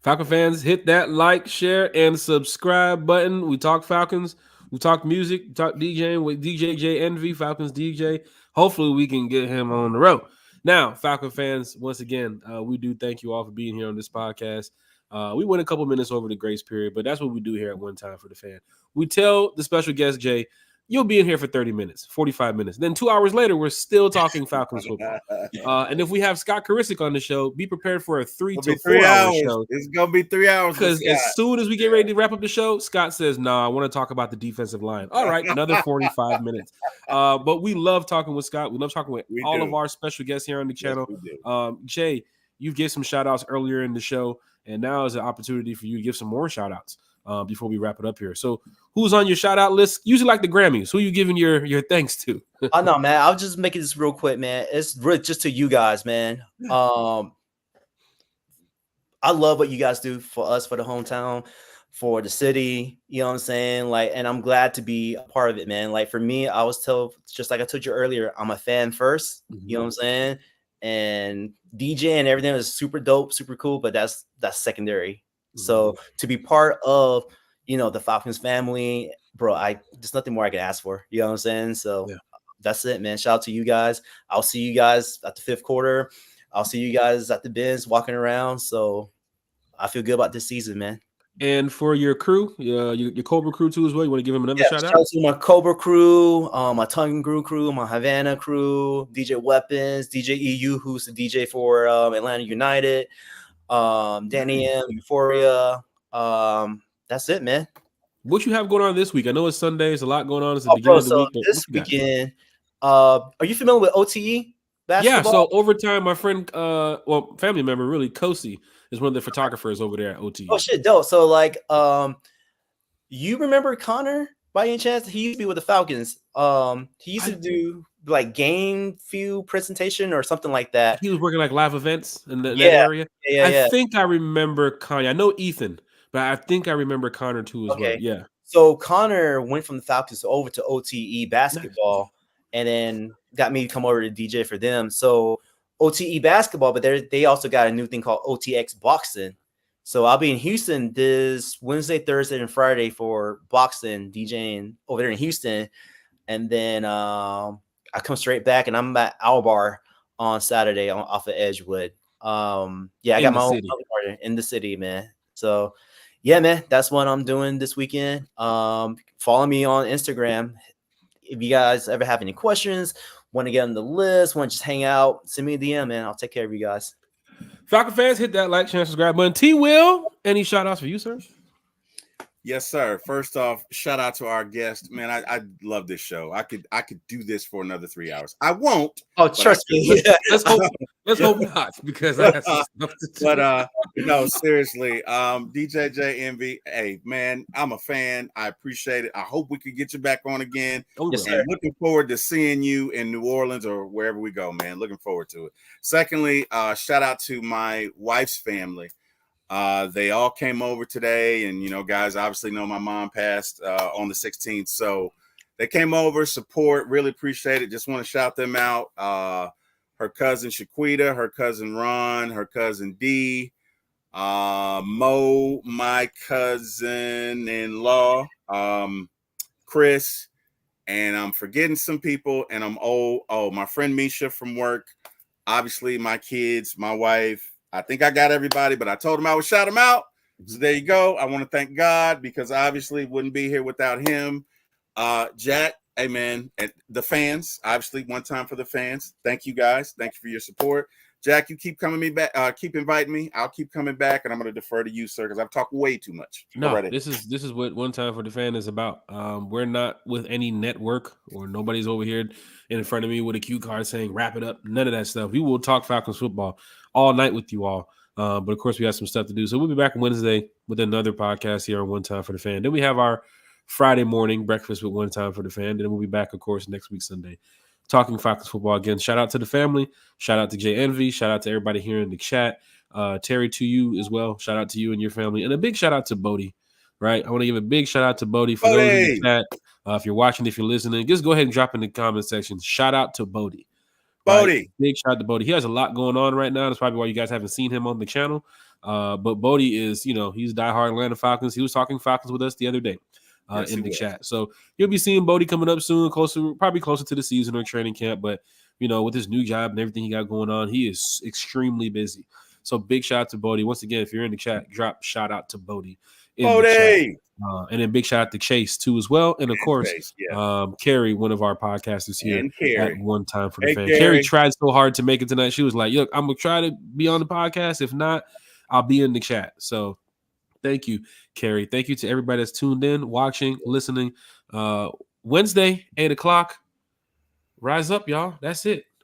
[SPEAKER 1] Falcon fans, hit that like, share, and subscribe button. We talk Falcons, we talk music, we talk DJing with DJ Jay Envy, Falcons DJ. Hopefully, we can get him on the road. Now, Falcon fans, once again, we do thank you all for being here on this podcast. We went a couple minutes over the grace period, but that's what we do here at One Time for the Fan. We tell the special guest, Jay, you'll be in here for 30 minutes, 45 minutes. Then 2 hours later, we're still talking Falcons football. And if we have Scott Karisic on the show, be prepared for a 3 to 4 hour show.
[SPEAKER 2] It's going to be 3 hours.
[SPEAKER 1] Because as soon as we get ready to wrap up the show, Scott says, "Nah, I want to talk about the defensive line." All right, another 45 minutes. But we love talking with Scott. We love talking with all of our special guests here on the channel. Yes, Jay, you gave some shout outs earlier in the show, and now is an opportunity for you to give some more shout outs before we wrap it up here. So who's on your shout out list? Usually like the Grammys. Who are you giving your thanks to?
[SPEAKER 3] I know, man. I'll just make it this real quick, man. It's really just to you guys, man. I love what you guys do for us, for the hometown, for the city. You know what I'm saying? Like, and I'm glad to be a part of it, man. Like for me, I was told, just like I told you earlier, I'm a fan first. Mm-hmm. You know what I'm saying? And DJ and everything is super dope, super cool, but that's secondary. Mm-hmm. So to be part of, you know, the Falcons family, bro, there's nothing more I can ask for. You know what I'm saying? So that's it, man. Shout out to you guys. I'll see you guys at the 5th quarter. I'll see you guys at the bins walking around. So I feel good about this season, man.
[SPEAKER 1] And for your crew, your Cobra crew too as well. You want to give them another shout out?
[SPEAKER 3] Shout out to my Cobra crew, my Tongue crew, my Havana crew, DJ Weapons, DJ EU, who's the DJ for Atlanta United, Danny M, Euphoria. That's it, man.
[SPEAKER 1] What you have going on this week? I know it's Sunday. There's a lot going on. It's the beginning of the week.
[SPEAKER 3] This weekend, are you familiar with OTE basketball?
[SPEAKER 1] Yeah. So overtime, my friend, family member, really, Kosi, is one of the photographers over there at OTE.
[SPEAKER 3] Oh shit, dope. So like, you remember Connor by any chance? He used to be with the Falcons. He used to do like game view presentation or something like that.
[SPEAKER 1] He was working like live events in that area.
[SPEAKER 3] Yeah.
[SPEAKER 1] I think I remember Connor. I know Ethan, but I think I remember Connor too as well. Yeah.
[SPEAKER 3] So Connor went from the Falcons over to OTE basketball, and then got me to come over to DJ for them. So OTE basketball, but they also got a new thing called OTX boxing. So I'll be in Houston this Wednesday, Thursday, and Friday for boxing, DJing over there in Houston. And then I come straight back, and I'm at Our Bar on Saturday off of Edgewood. I got my own party in the city, man. So yeah, man, that's what I'm doing this weekend. Follow me on Instagram. If you guys ever have any questions, want to get on the list, want to just hang out, send me a DM, man. I'll take care of you guys.
[SPEAKER 1] Falcon fans, hit that like, share, subscribe button. T. Will, any shout outs for you, sir?
[SPEAKER 2] Yes, sir. First off, shout out to our guest. Man, I love this show. I could do this for another 3 hours. I won't.
[SPEAKER 3] Oh, trust me.
[SPEAKER 1] Let's hope not, because I have some stuff to do.
[SPEAKER 2] But no, seriously. DJ Jay Envy. Hey, man, I'm a fan. I appreciate it. I hope we could get you back on again.
[SPEAKER 3] Yes, sir.
[SPEAKER 2] Looking forward to seeing you in New Orleans or wherever we go, man. Looking forward to it. Secondly, shout out to my wife's family. They all came over today, and, you know, guys obviously know my mom passed on the 16th. So they came over, support, really appreciate it. Just want to shout them out. Her cousin Shaquita, her cousin Ron, her cousin D, Mo, my cousin-in-law, Chris, and I'm forgetting some people, and my friend Misha from work, obviously my kids, my wife. I think I got everybody, but I told him I would shout him out. So there you go. I want to thank God, because obviously wouldn't be here without him. Jack, hey man, and the fans, obviously one time for the fans. Thank you guys. Thank you for your support. Jack, you keep coming back, keep inviting me. I'll keep coming back, and I'm going to defer to you, sir, because I've talked way too much.
[SPEAKER 1] No, this is what One Time for the Fan is about. We're not with any network, or nobody's over here in front of me with a cue card saying wrap it up. None of that stuff. We will talk Falcons football all night with you all. But of course, we have some stuff to do. So we'll be back Wednesday with another podcast here on One Time for the Fan. Then we have our Friday morning breakfast with One Time for the Fan. Then we'll be back, of course, next week, Sunday, talking Falcons football again. Shout out to the family. Shout out to Jay Envy. Shout out to everybody here in the chat. Terry, to you as well. Shout out to you and your family. And a big shout out to Bodie, right? I want to give a big shout out to Bodie for those in the chat. If you're watching, if you're listening, just go ahead and drop in the comment section. Shout out to Bodie.
[SPEAKER 2] Bodie.
[SPEAKER 1] Right? Big shout out to Bodie. He has a lot going on right now. That's probably why you guys haven't seen him on the channel. But Bodie is, he's diehard Atlanta Falcons. He was talking Falcons with us the other day in the chat. So you'll be seeing Bodie coming up soon, probably closer to the season or training camp. But, with his new job and everything he got going on, he is extremely busy. So big shout out to Bodie. Once again, if you're in the chat, drop shout out to Bodie. in the chat.
[SPEAKER 2] Bodie.
[SPEAKER 1] And then big shout out to Chase too as well. And of course,
[SPEAKER 2] Chase, yeah.
[SPEAKER 1] Carrie, one of our podcasters here
[SPEAKER 2] And Carrie.
[SPEAKER 1] at One Time for the
[SPEAKER 2] Hey,
[SPEAKER 1] Fan.
[SPEAKER 2] Carrie.
[SPEAKER 1] Carrie tried so hard to make it tonight. She was like, look, I'm going to try to be on the podcast. If not, I'll be in the chat. So thank you, Carrie. Thank you to everybody that's tuned in, watching, listening. Wednesday, 8 o'clock. Rise up, y'all. That's it.